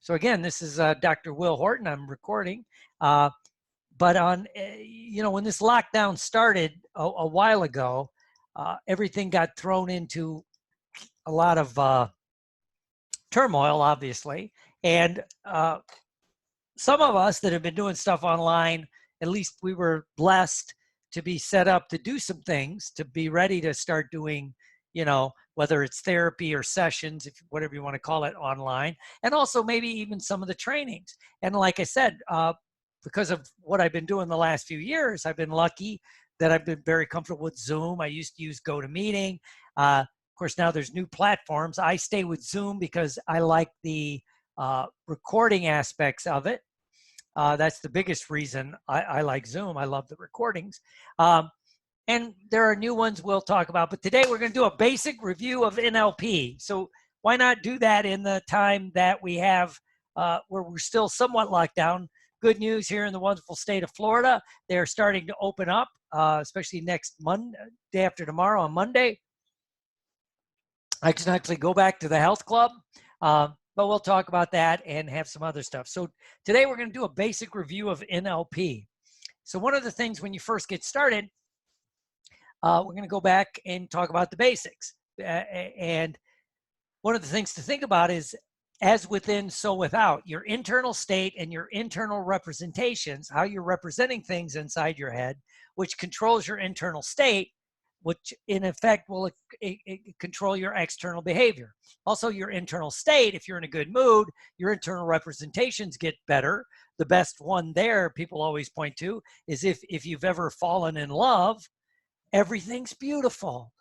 So again, this is Dr. Will Horton. I'm recording. But on, when this lockdown started a while ago, everything got thrown into a lot of turmoil, obviously. And some of us that have been doing stuff online, at least we were blessed to be set up to do some things, to be ready to start doing, whether it's therapy or sessions, if whatever you want to call it, online, and also maybe even some of the trainings. And like I said, because of what I've been doing the last few years, I've been lucky that I've been very comfortable with Zoom. I used to use GoToMeeting. Of course, now there's new platforms. I stay with Zoom because I like the recording aspects of it. That's the biggest reason I like Zoom. I love the recordings. And there are new ones we'll talk about. But today we're going to do a basic review of NLP. So why not do that in the time that we have where we're still somewhat locked down? Good news here in the wonderful state of Florida. They're starting to open up, especially next Monday, day after tomorrow on Monday. I can actually go back to the health club. But we'll talk about that and have some other stuff. So today we're going to do a basic review of NLP. So one of the things when you first get started, we're going to go back and talk about the basics. And one of the things to think about is as within, so without. Your internal state and your internal representations, how you're representing things inside your head, which controls your internal state, which in effect will control your external behavior. Also, your internal state, if you're in a good mood, your internal representations get better. The best one there, people always point to, is if you've ever fallen in love, everything's beautiful.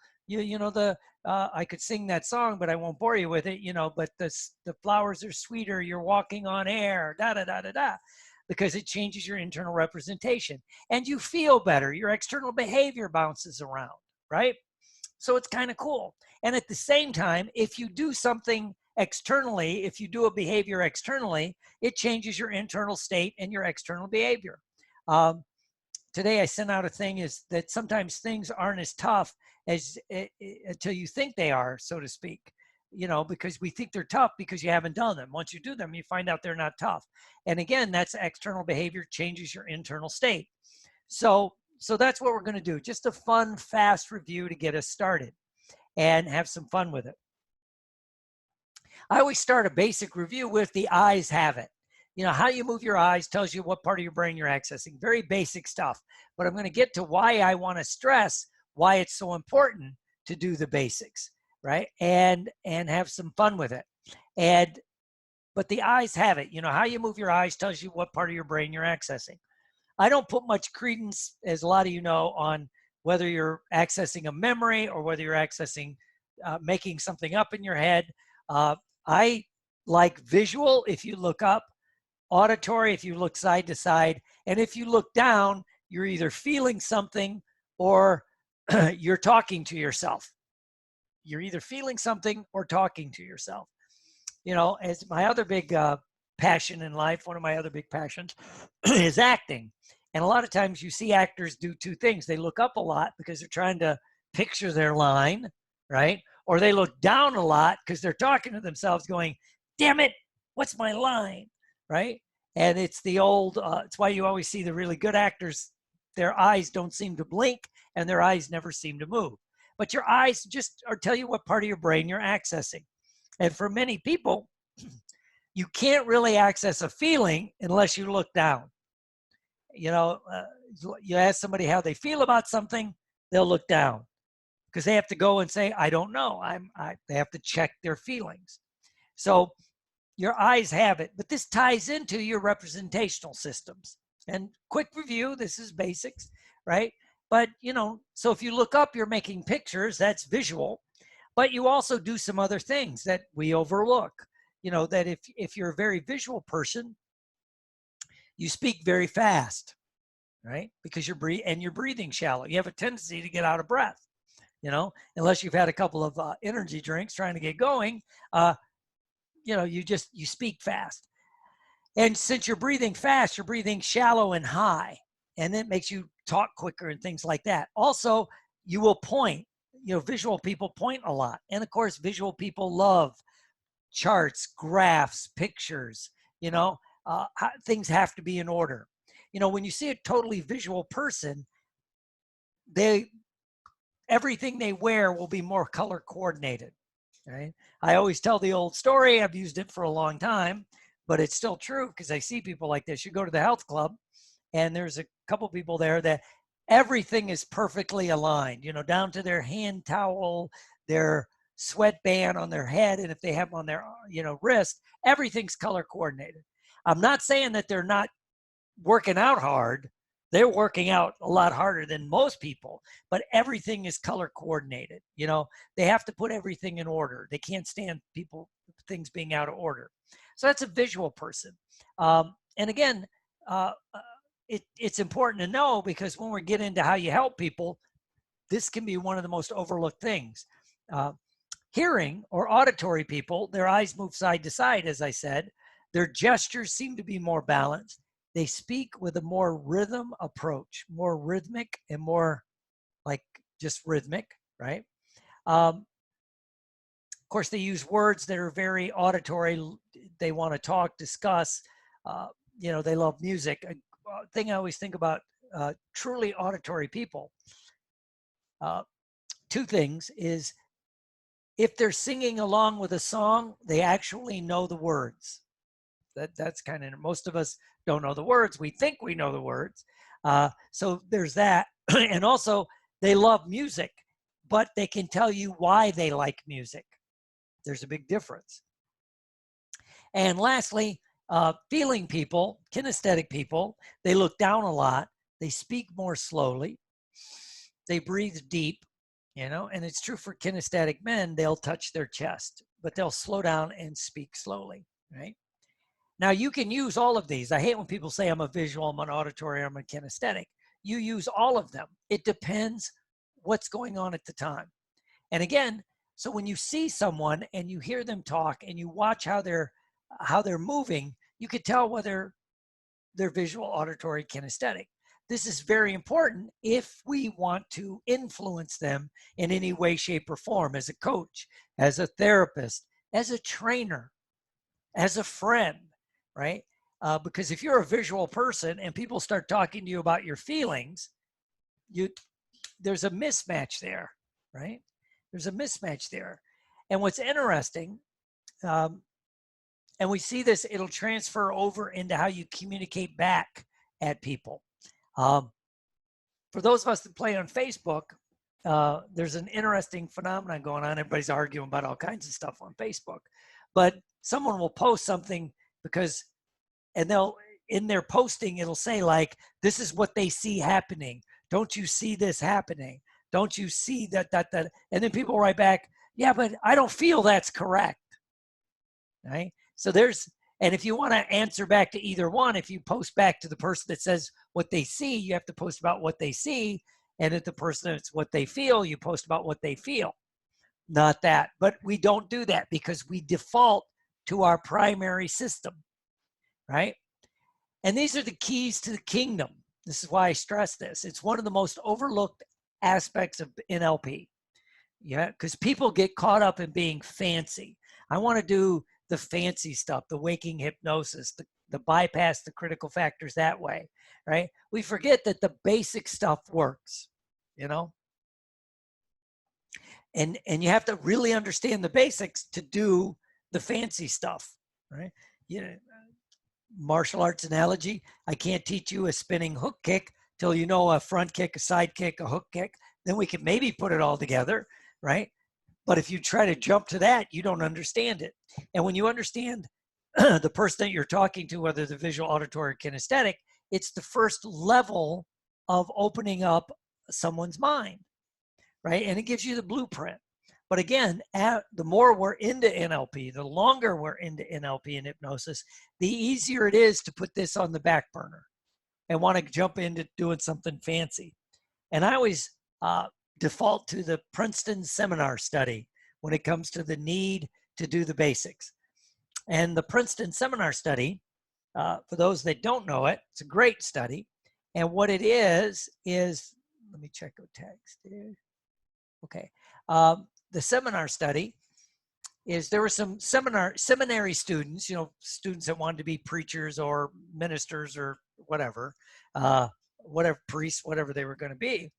I could sing that song, but I won't bore you with it, but the flowers are sweeter, you're walking on air, da-da-da-da-da. Because it changes your internal representation. And you feel better. Your external behavior bounces around. Right? So it's kind of cool. And at the same time, if you do something externally, if you do a behavior externally, it changes your internal state and your external behavior. Today I sent out a thing is that sometimes things aren't as tough as until you think they are, so to speak. Because we think they're tough because you haven't done them. Once you do them, you find out they're not tough. And again, that's external behavior changes your internal state. So that's what we're going to do. Just a fun, fast review to get us started and have some fun with it. I always start a basic review with the eyes have it. How you move your eyes tells you what part of your brain you're accessing. Very basic stuff. But I'm going to get to why I want to stress why it's so important to do the basics, right? And have some fun with it. But the eyes have it. How you move your eyes tells you what part of your brain you're accessing. I don't put much credence, as a lot of you know, on whether you're accessing a memory or whether you're accessing making something up in your head. I like visual if you look up, auditory if you look side to side, and if you look down, you're either feeling something or you're talking to yourself. You're either feeling something or talking to yourself. As my other big passion in life, one of my other big passions is acting. And a lot of times you see actors do two things. They look up a lot because they're trying to picture their line, right? Or they look down a lot because they're talking to themselves going, damn it, what's my line, right? And it's the old, it's why you always see the really good actors, their eyes don't seem to blink and their eyes never seem to move. But your eyes just tell you what part of your brain you're accessing. And for many people, you can't really access a feeling unless you look down. You ask somebody how they feel about something, they'll look down because they have to go and say, I don't know. They have to check their feelings. So your eyes have it, but this ties into your representational systems. And quick review, this is basics, right? But, so if you look up, you're making pictures, that's visual, but you also do some other things that we overlook. That if you're a very visual person, you speak very fast, right? Because you're breathing shallow. You have a tendency to get out of breath, unless you've had a couple of energy drinks trying to get going, you speak fast. And since you're breathing fast, you're breathing shallow and high, and it makes you talk quicker and things like that. Also, you will point, visual people point a lot. And of course, visual people love charts, graphs, pictures, you know, things have to be in order. You know, when you see a totally visual person, everything they wear will be more color coordinated, right? I always tell the old story. I've used it for a long time, but it's still true because I see people like this. You go to the health club and there's a couple people there that everything is perfectly aligned, you know, down to their hand towel, their sweatband on their head, and if they have them on their, you know, wrist, everything's color coordinated. I'm not saying that they're not working out hard. They're working out a lot harder than most people, but everything is color coordinated. You know, they have to put everything in order. They can't stand things being out of order. So that's a visual person. And again, it's important to know, because when we get into how you help people, this can be one of the most overlooked things. Hearing or auditory people, their eyes move side to side, as I said. Their gestures seem to be more balanced. They speak with a more rhythm approach, more rhythmic and more like just rhythmic, right? Of course, they use words that are very auditory. They want to talk, discuss. You know, they love music. A thing I always think about truly auditory people, two things is, if they're singing along with a song, they actually know the words. That's kind of, most of us don't know the words. We think we know the words. So there's that. And also, they love music, but they can tell you why they like music. There's a big difference. And lastly, feeling people, kinesthetic people, they look down a lot. They speak more slowly. They breathe deep, you know, and it's true for kinesthetic men. They'll touch their chest, but they'll slow down and speak slowly, right? Now, you can use all of these. I hate when people say I'm a visual, I'm an auditory, I'm a kinesthetic. You use all of them. It depends what's going on at the time. And again, so when you see someone and you hear them talk and you watch how they're moving, you can tell whether they're visual, auditory, kinesthetic. This is very important if we want to influence them in any way, shape, or form, as a coach, as a therapist, as a trainer, as a friend, right? Because if you're a visual person and people start talking to you about your feelings, there's a mismatch there, right? There's a mismatch there. And what's interesting, and we see this, it'll transfer over into how you communicate back at people. For those of us that play on Facebook, there's an interesting phenomenon going on. Everybody's arguing about all kinds of stuff on Facebook, but someone will post something and in their posting, it'll say like, this is what they see happening. Don't you see this happening? Don't you see that? And then people write back, yeah, but I don't feel that's correct, right? So and if you want to answer back to either one, if you post back to the person that says what they see, you have to post about what they see. And if the person that's what they feel, you post about what they feel, not that. But we don't do that because we default to our primary system, right? And these are the keys to the kingdom. This is why I stress this. It's one of the most overlooked aspects of NLP. Yeah, because people get caught up in being fancy. I want to do the fancy stuff, the waking hypnosis, the bypass the critical factors that way, right? We forget that the basic stuff works, you know? And you have to really understand the basics to do the fancy stuff, right? You know, martial arts analogy, I can't teach you a spinning hook kick till you know a front kick, a side kick, a hook kick. Then we can maybe put it all together, right? But if you try to jump to that, you don't understand it. And when you understand the person that you're talking to, whether the visual, auditory, or kinesthetic, it's the first level of opening up someone's mind, right? And it gives you the blueprint. But again, the more we're into NLP, the longer we're into NLP and hypnosis, the easier it is to put this on the back burner and want to jump into doing something fancy. And I always default to the Princeton seminar study when it comes to the need to do the basics. And the Princeton seminar study, for those that don't know it, it's a great study. And what it is, let me check the text here. Okay. The seminar study is there were some seminary students, students that wanted to be preachers or ministers or whatever, whatever priests, whatever they were going to be.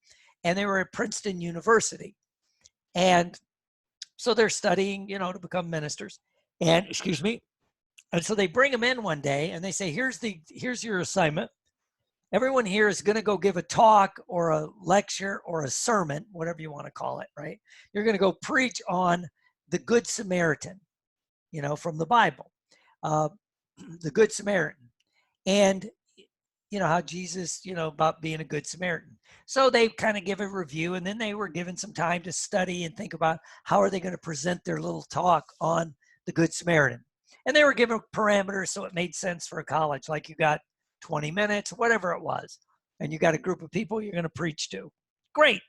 And they were at Princeton University. And so they're studying, to become ministers. And excuse me. And so they bring them in one day and they say, here's your assignment. Everyone here is going to go give a talk or a lecture or a sermon, whatever you want to call it, right? You're going to go preach on the Good Samaritan, from the Bible, the Good Samaritan. And how Jesus, about being a good Samaritan. So they kind of give a review, and then they were given some time to study and think about how are they going to present their little talk on the Good Samaritan. And they were given parameters, so it made sense for a college, like you got 20 minutes, whatever it was, and you got a group of people you're going to preach to. Great.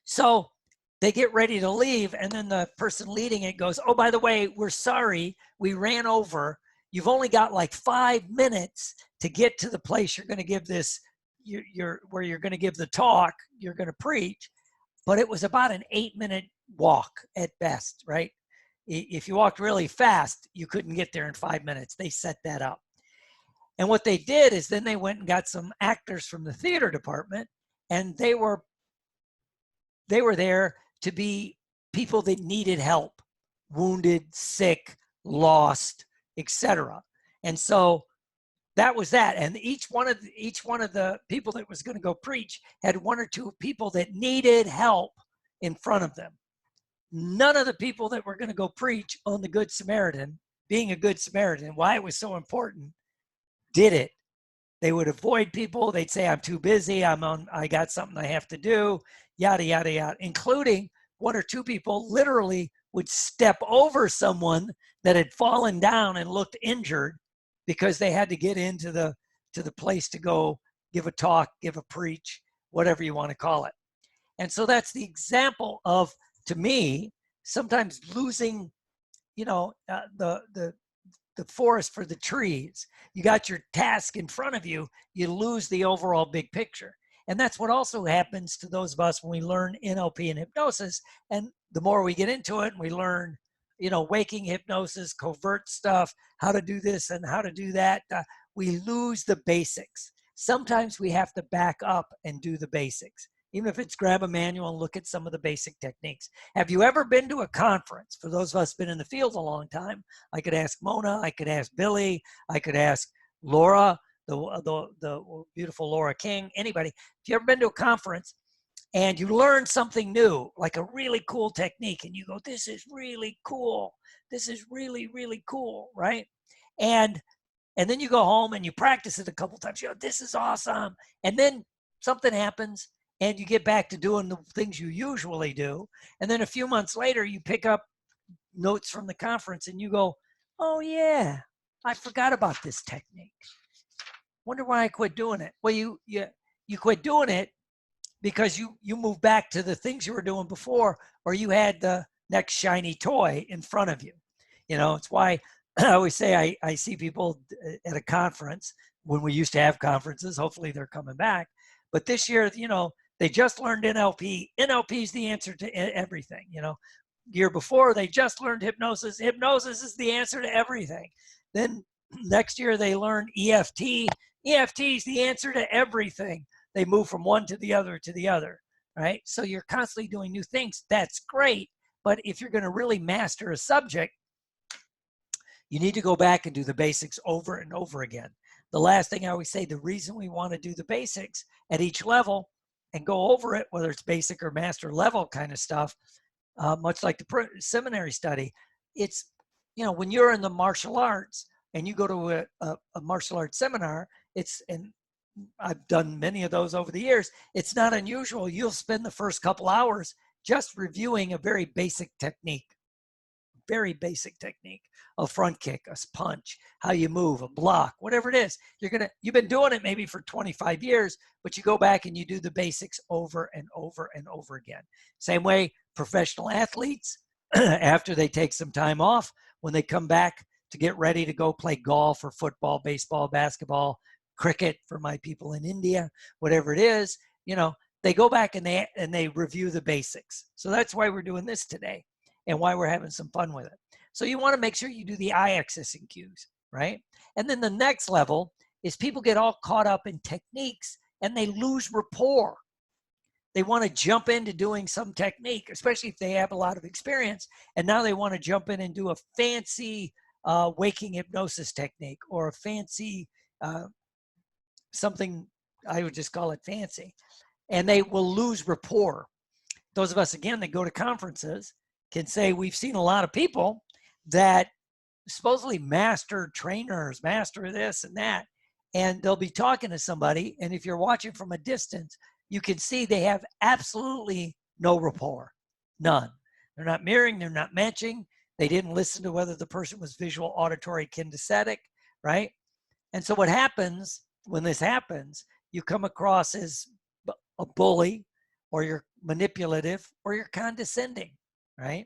So they get ready to leave, and then the person leading it goes, oh, by the way, we're sorry, we ran over. You've only got like 5 minutes to get to the place you're going to give this, where you're going to give the talk, you're going to preach. But it was about an 8-minute walk at best, right? If you walked really fast, you couldn't get there in 5 minutes. They set that up. And what they did is then they went and got some actors from the theater department, and they were there to be people that needed help, wounded, sick, lost, etc. And so that was that. And each one of the people that was going to go preach had 1 or 2 people that needed help in front of them. None of the people that were going to go preach on the Good Samaritan, being a good Samaritan, why it was so important, did it. They would avoid people. They'd say, I'm too busy. I got something I have to do, yada, yada, yada, including 1 or 2 people literally would step over someone that had fallen down and looked injured because they had to get into the place to go give a talk, give a preach, whatever you want to call it. And so that's the example of, to me, sometimes losing, the forest for the trees. You got your task in front of you, you lose the overall big picture. And that's what also happens to those of us when we learn NLP and hypnosis. And the more we get into it and we learn, waking hypnosis, covert stuff, how to do this and how to do that, we lose the basics. Sometimes we have to back up and do the basics. Even if it's grab a manual and look at some of the basic techniques. Have you ever been to a conference? For those of us been in the field a long time, I could ask Mona, I could ask Billy, I could ask Laura, the beautiful Laura King, anybody. If you ever been to a conference and you learn something new, like a really cool technique, and you go, this is really cool. This is really, really cool, right? And then you go home and you practice it a couple times. You go, this is awesome. And then something happens and you get back to doing the things you usually do. And then a few months later, you pick up notes from the conference and you go, oh yeah, I forgot about this technique. Wonder why I quit doing it. Well, you quit doing it because you moved back to the things you were doing before, or you had the next shiny toy in front of you. It's why I always say I see people at a conference when we used to have conferences. Hopefully they're coming back. But this year, they just learned NLP. NLP is the answer to everything. Year before, they just learned hypnosis. Hypnosis is the answer to everything. Then next year, they learned EFT. EFT is the answer to everything. They move from one to the other, right? So you're constantly doing new things. That's great. But if you're going to really master a subject, you need to go back and do the basics over and over again. The last thing I always say, the reason we want to do the basics at each level and go over it, whether it's basic or master level kind of stuff, much like the seminary study, it's, when you're in the martial arts and you go to a martial arts seminar, and I've done many of those over the years, it's not unusual. You'll spend the first couple hours just reviewing a very basic technique. A front kick, a punch, how you move, a block, whatever it is. You've been doing it maybe for 25 years, but you go back and you do the basics over and over and over again. Same way professional athletes, after they take some time off, when they come back to get ready to go play golf or football, baseball, basketball, cricket for my people in India, whatever it is, they go back and they review the basics. So that's why we're doing this today and why we're having some fun with it. So you want to make sure you do the eye accessing cues, right? And then the next level is people get all caught up in techniques and they lose rapport. They want to jump into doing some technique, especially if they have a lot of experience. And now they want to jump in and do a fancy waking hypnosis technique or a fancy something, I would just call it fancy. And they will lose rapport. Those of us, again, that go to conferences can say we've seen a lot of people that supposedly master trainers, master this and that, and they'll be talking to somebody, and if you're watching from a distance, you can see they have absolutely no rapport, none. They're not mirroring, they're not matching, they didn't listen to whether the person was visual, auditory, kinesthetic, right? And so what happens when this happens, you come across as a bully, or you're manipulative, or you're condescending, right?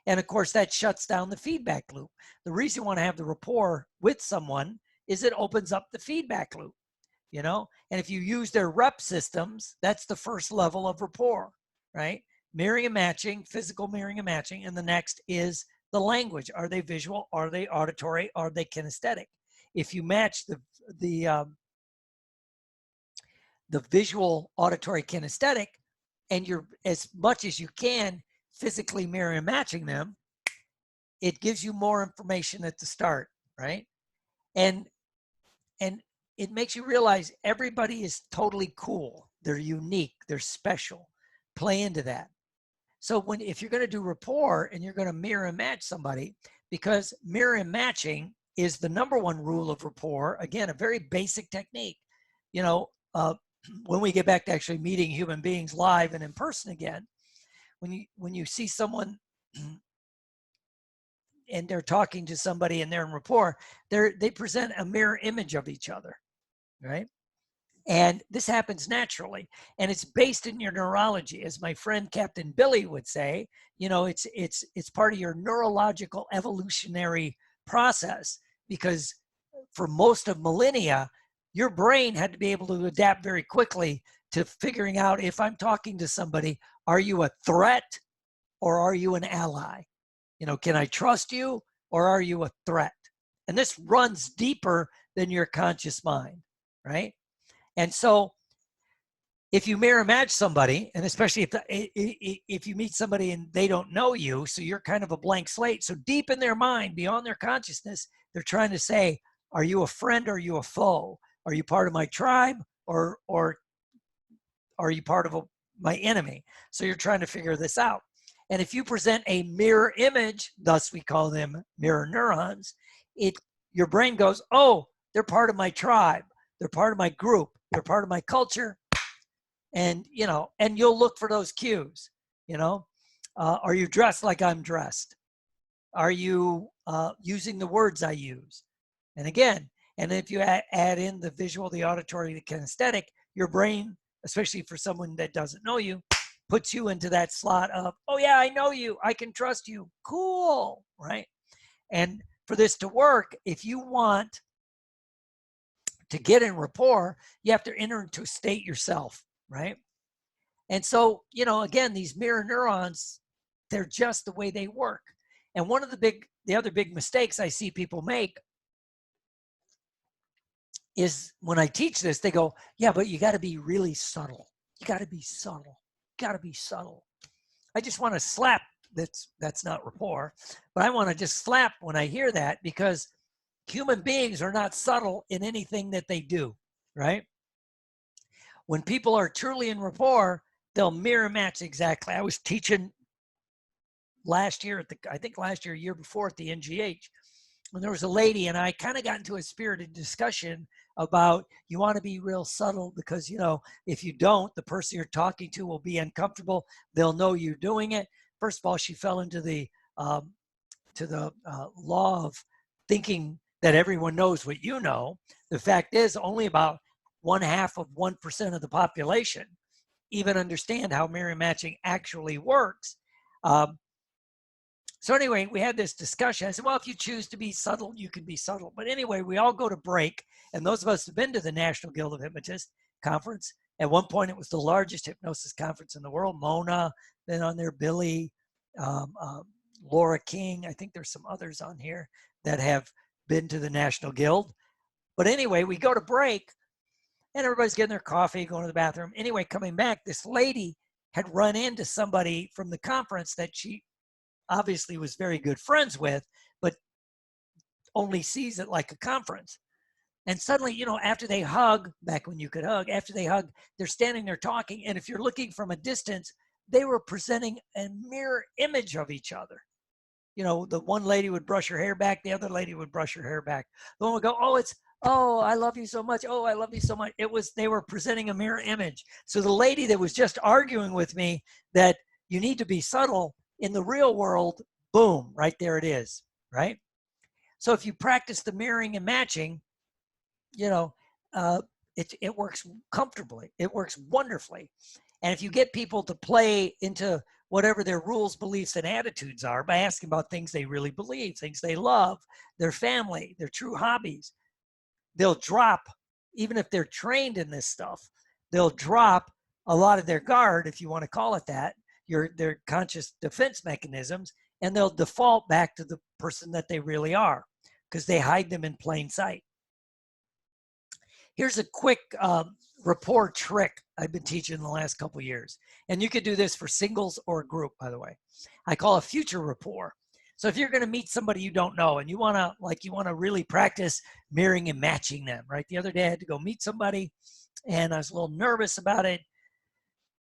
And of course, that shuts down the feedback loop. The reason you want to have the rapport with someone is it opens up the feedback loop, you know? And if you use their rep systems, that's the first level of rapport, right? Mirroring and matching, physical mirroring and matching. And the next is the language. Are they visual? Are they auditory? Are they kinesthetic? If you match the visual, auditory, kinesthetic, and you're as much as you can physically mirroring and matching them, it gives you more information at the start, right? And it makes you realize everybody is totally cool. They're unique. They're special. Play into that. So if you're going to do rapport and you're going to mirror and match somebody, because mirror and matching is the number one rule of rapport. Again, a very basic technique. You know, when we get back to actually meeting human beings live and in person again, when you see someone and they're talking to somebody and they're in rapport, they present a mirror image of each other, right? And this happens naturally, and it's based in your neurology, as my friend Captain Billy would say. You know, it's part of your neurological evolutionary process, because for most of millennia, your brain had to be able to adapt very quickly to figuring out, if I'm talking to somebody, are you a threat or are you an ally? You know, can I trust you or are you a threat? And this runs deeper than your conscious mind, right? And so if you mirror match somebody, and especially if you meet somebody and they don't know you, so you're kind of a blank slate. So deep in their mind, beyond their consciousness, they're trying to say, are you a friend or are you a foe? Are you part of my tribe or are you part of my enemy? So you're trying to figure this out. And if you present a mirror image, thus we call them mirror neurons, your brain goes, oh, they're part of my tribe. They're part of my group. They're part of my culture. And, you know, and you'll look for those cues, you know. Are you dressed like I'm dressed? Are you using the words I use? And again, and if you add in the visual, the auditory, the kinesthetic, your brain, especially for someone that doesn't know you, puts you into that slot of, oh yeah, I know you, I can trust you, cool, right? And for this to work, if you want to get in rapport, you have to enter into a state yourself, right? And so, you know, again, these mirror neurons, they're just the way they work. And one of the other big mistakes I see people make is when I teach this, they go, yeah, but you got to be really subtle. You got to be subtle. You got to be subtle. I just want to slap. That's not rapport, but I want to just slap when I hear that, because human beings are not subtle in anything that they do, right? When people are truly in rapport, they'll mirror match exactly. I was teaching last year year before at the NGH, when there was a lady, and I kind of got into a spirited discussion about, you want to be real subtle, because, you know, if you don't, the person you're talking to will be uncomfortable. They'll know you're doing it. First of all, she fell into the law of thinking that everyone knows what you know. The fact is, only about 0.5% of the population even understand how mirror matching actually works. So anyway, we had this discussion. I said, well, if you choose to be subtle, you can be subtle. But anyway, we all go to break. And those of us who've been to the National Guild of Hypnotists conference At one point, it was the largest hypnosis conference in the world. Mona, then on there, Billy, Laura King. I think there's some others on here that have been to the National Guild. But anyway, we go to break and everybody's getting their coffee, going to the bathroom. Anyway, coming back, this lady had run into somebody from the conference that she obviously was very good friends with, but only sees it like a conference. And suddenly, you know, after they hug, back when you could hug, after they hug, they're standing there talking. And if you're looking from a distance, they were presenting a mirror image of each other. You know, the one lady would brush her hair back, the other lady would brush her hair back. The one would go, oh, I love you so much. Oh, I love you so much. They were presenting a mirror image. So the lady that was just arguing with me that you need to be subtle in the real world, boom, right there it is, right? So if you practice the mirroring and matching, you know, it works comfortably. It works wonderfully. And if you get people to play into whatever their rules, beliefs, and attitudes are by asking about things they really believe, things they love, their family, their true hobbies, they'll drop, even if they're trained in this stuff, they'll drop a lot of their guard, if you want to call it that, their conscious defense mechanisms, and they'll default back to the person that they really are because they hide them in plain sight. Here's a quick rapport trick I've been teaching in the last couple of years. And you could do this for singles or a group, by the way. I call it future rapport. So if you're going to meet somebody you don't know and you want to really practice mirroring and matching them, right? The other day I had to go meet somebody and I was a little nervous about it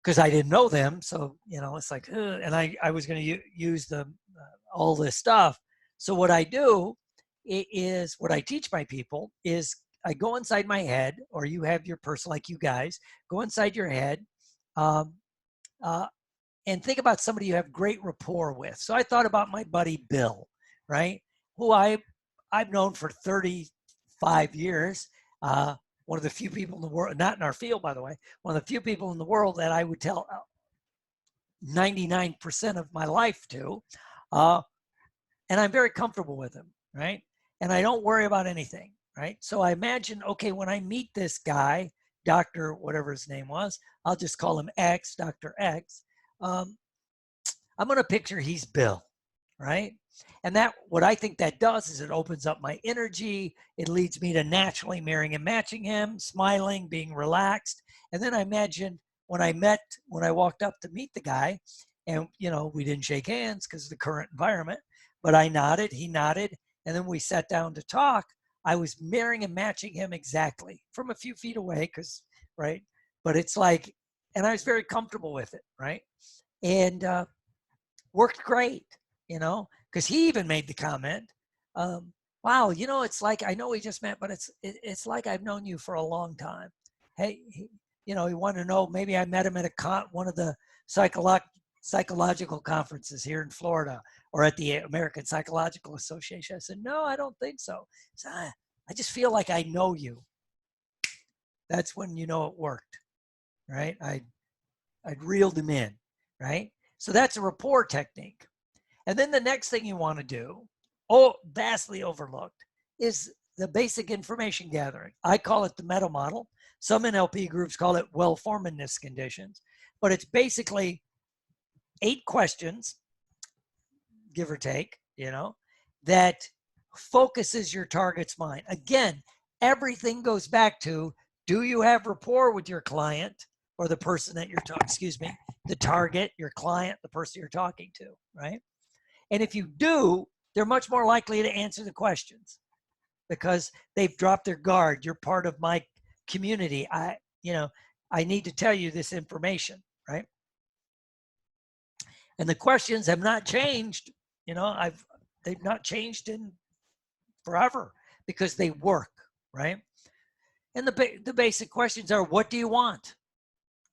because I didn't know them. So, you know, it's like, and I was going to use all this stuff. So what I do is, what I teach my people is I go inside my head, or you have your person like you guys, go inside your head and think about somebody you have great rapport with. So I thought about my buddy Bill, right? Who I've known for 35 years. One of the few people in the world, not in our field, by the way, one of the few people in the world that I would tell 99% of my life to. And I'm very comfortable with him, right? And I don't worry about anything, right? So I imagine, okay, when I meet this guy, Dr. whatever his name was, I'll just call him X, Dr. X. I'm going to picture he's Bill, right? And what I think that does is it opens up my energy. It leads me to naturally mirroring and matching him, smiling, being relaxed. And then I imagine when I walked up to meet the guy, and, you know, we didn't shake hands because of the current environment, but I nodded, he nodded, and then we sat down to talk. I was mirroring and matching him exactly from a few feet away, right? But it's like, and I was very comfortable with it, right? And worked great, you know, because he even made the comment, wow, you know, it's like, I know we just met, but it's like I've known you for a long time. Hey, you know, he wanted to know, maybe I met him at one of the psychological conferences here in Florida or at the American Psychological Association. I said, no, I don't think so. So I just feel like I know you. That's when you know it worked, right? I'd reeled him in, right? So that's a rapport technique. And then the next thing you want to do, vastly overlooked, is the basic information gathering. I call it the meta model. Some NLP groups call it well-formedness conditions, but it's basically 8 questions, give or take, you know, that focuses your target's mind. Again, everything goes back to, do you have rapport with your client or the person that you're talking, the target, your client, the person you're talking to, right? And if you do, they're much more likely to answer the questions because they've dropped their guard. You're part of my community. I need to tell you this information, right? And the questions have not changed. You know, they've not changed in forever because they work, right? And the basic questions are, what do you want?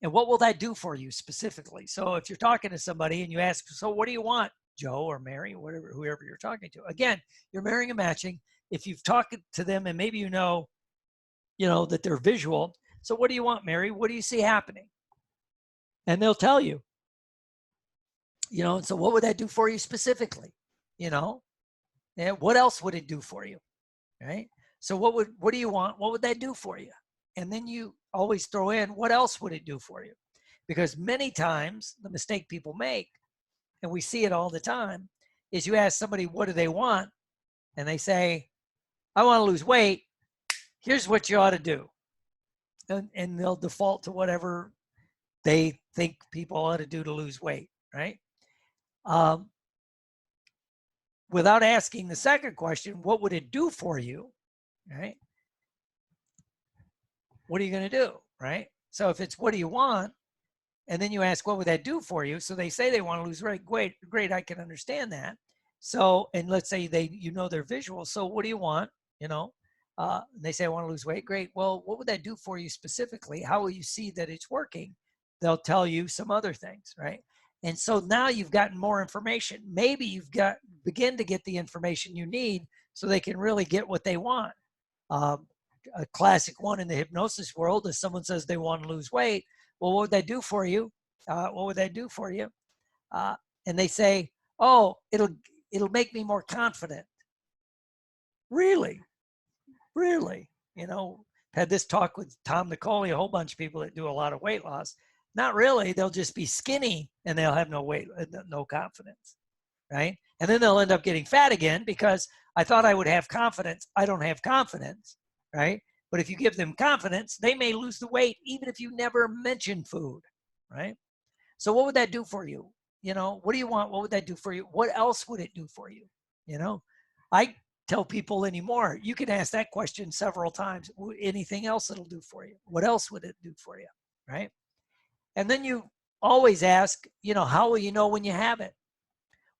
And what will that do for you specifically? So if you're talking to somebody and you ask, so what do you want, Joe or Mary, whoever you're talking to? Again, you're marrying and matching. If you've talked to them and maybe you know that they're visual. So what do you want, Mary? What do you see happening? And they'll tell you. You know, so what would that do for you specifically? You know, and what else would it do for you? Right? So what do you want? What would that do for you? And then you always throw in, what else would it do for you? Because many times the mistake people make, and we see it all the time, is you ask somebody, what do they want? And they say, I want to lose weight. Here's what you ought to do. And they'll default to whatever they think people ought to do to lose weight, right? Without asking the second question, what would it do for you, right? What are you going to do, right? So if it's, what do you want? And then you ask, what would that do for you? So they say they want to lose weight. Great, I can understand that. So, and let's say they, their visual. So what do you want? They say, I want to lose weight. Great. Well, what would that do for you specifically? How will you see that it's working? They'll tell you some other things, right? And so now you've gotten more information. Maybe you've begin to get the information you need so they can really get what they want. A classic one in the hypnosis world is someone says they want to lose weight. Well, what would that do for you? What would that do for you? And they say, oh, it'll make me more confident. Really? Had this talk with Tom Nicoli, a whole bunch of people that do a lot of weight loss. Not really. They'll just be skinny and they'll have no confidence, right? And then they'll end up getting fat again because I thought I would have confidence. I don't have confidence, right? But if you give them confidence, they may lose the weight even if you never mention food, right? So what would that do for you? What do you want? What would that do for you? What else would it do for you? I tell people anymore, you can ask that question several times. Anything else it'll do for you? What else would it do for you, right? And then you always ask, how will you know when you have it?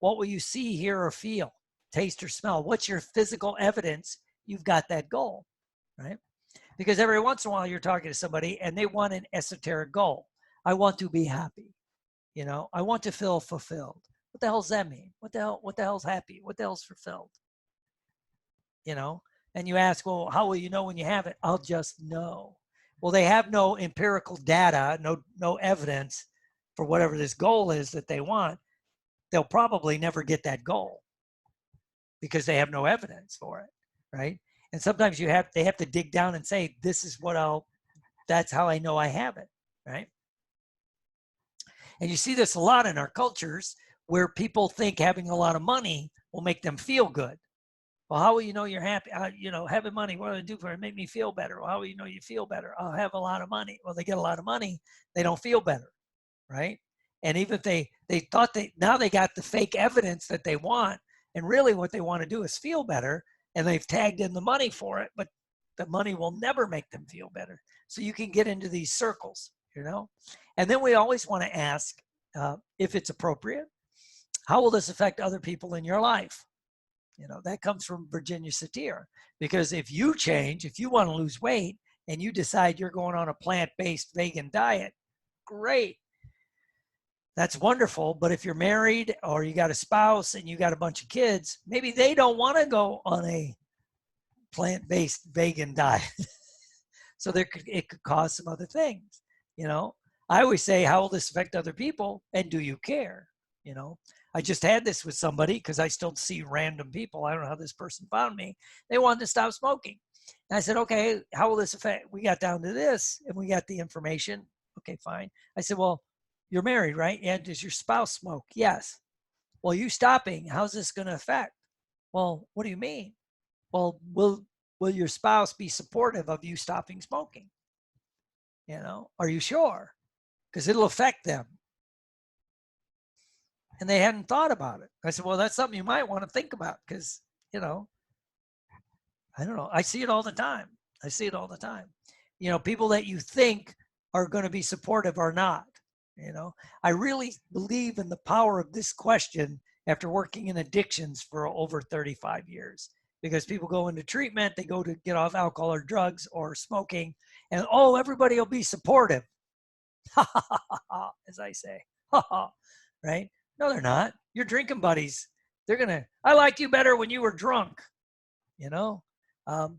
What will you see, hear, or feel, taste, or smell? What's your physical evidence you've got that goal, right? Because every once in a while you're talking to somebody and they want an esoteric goal. I want to be happy. I want to feel fulfilled. What the hell does that mean? What the hell's happy? What the hell's fulfilled? And you ask, well, how will you know when you have it? I'll just know. Well, they have no empirical data, no evidence for whatever this goal is that they want. They'll probably never get that goal because they have no evidence for it, right? And sometimes they have to dig down and say, this is that's how I know I have it, right? And you see this a lot in our cultures where people think having a lot of money will make them feel good. Well, how will you know you're happy? Having money, what do I do for it? Make me feel better. Well, how will you know you feel better? I'll have a lot of money. Well, they get a lot of money, they don't feel better, right? And even if they thought now they got the fake evidence that they want, and really what they want to do is feel better, and they've tagged in the money for it, but the money will never make them feel better. So you can get into these circles, And then we always want to ask, if it's appropriate, how will this affect other people in your life? That comes from Virginia Satir, because if you change, if you want to lose weight and you decide you're going on a plant-based vegan diet, great. That's wonderful. But if you're married or you got a spouse and you got a bunch of kids, maybe they don't want to go on a plant-based vegan diet. So it could cause some other things. I always say, how will this affect other people? And do you care? I just had this with somebody because I still see random people. I don't know how this person found me. They wanted to stop smoking. And I said, okay, how will this affect? We got down to this and we got the information. Okay, fine. I said, well, you're married, right? Yeah. Does your spouse smoke? Yes. Well, you stopping, how's this going to affect? Well, what do you mean? Well, will your spouse be supportive of you stopping smoking? Are you sure? Because it'll affect them. And they hadn't thought about it. I said, well, that's something you might want to think about because, I don't know. I see it all the time. People that you think are going to be supportive are not. I really believe in the power of this question after working in addictions for over 35 years, because people go into treatment, they go to get off alcohol or drugs or smoking, and everybody will be supportive. As I say, right? No, they're not. Your drinking buddies, I liked you better when you were drunk. I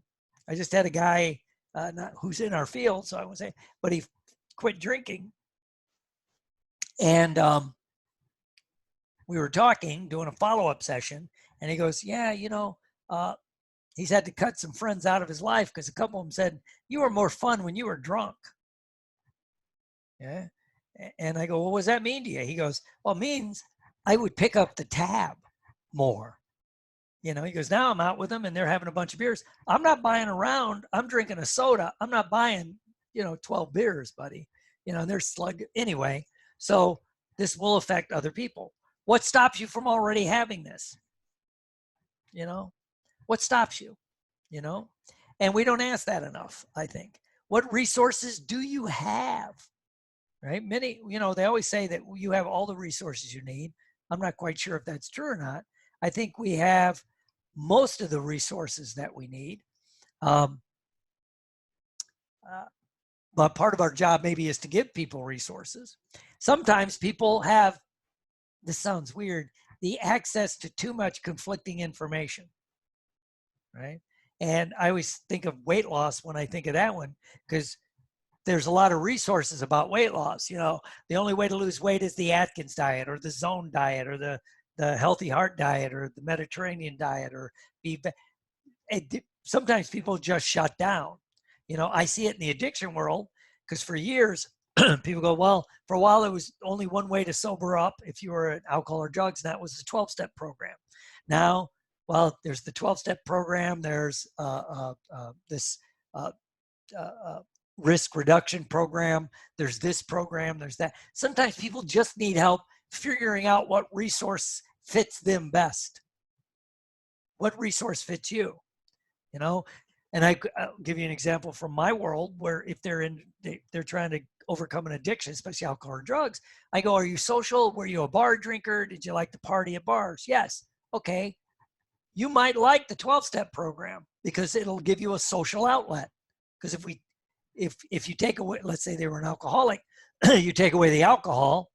just had a guy, not who's in our field, so I won't say, but he quit drinking. And we were talking, doing a follow-up session, and he goes, yeah, he's had to cut some friends out of his life because a couple of them said, you were more fun when you were drunk. Yeah. And I go, well, what does that mean to you? He goes, well, it means I would pick up the tab more. You know, he goes, now I'm out with them and they're having a bunch of beers. I'm not buying around. I'm drinking a soda. I'm not buying, 12 beers, buddy. And they're slug anyway. So this will affect other people. What stops you from already having this? What stops you? And we don't ask that enough, I think. What resources do you have? Right? Many, they always say that you have all the resources you need. I'm not quite sure if that's true or not. I think we have most of the resources that we need. But part of our job maybe is to give people resources. Sometimes people have, this sounds weird, the access to too much conflicting information, right? And I always think of weight loss when I think of that one, because there's a lot of resources about weight loss. The only way to lose weight is the Atkins diet or the zone diet or the healthy heart diet or the Mediterranean diet or sometimes people just shut down. I see it in the addiction world because for years people go, well, for a while there was only one way to sober up if you were an alcohol or drugs, and that was the 12-step program. Now, well, there's the 12-step program. There's this risk reduction program. There's this program. There's that. Sometimes people just need help figuring out what resource fits them best. What resource fits you? And I'll give you an example from my world where if they're trying to overcome an addiction, especially alcohol or drugs, I go, are you social? Were you a bar drinker? Did you like to party at bars? Yes. Okay. You might like the 12-step program because it'll give you a social outlet. Because if you take away, let's say they were an alcoholic, you take away the alcohol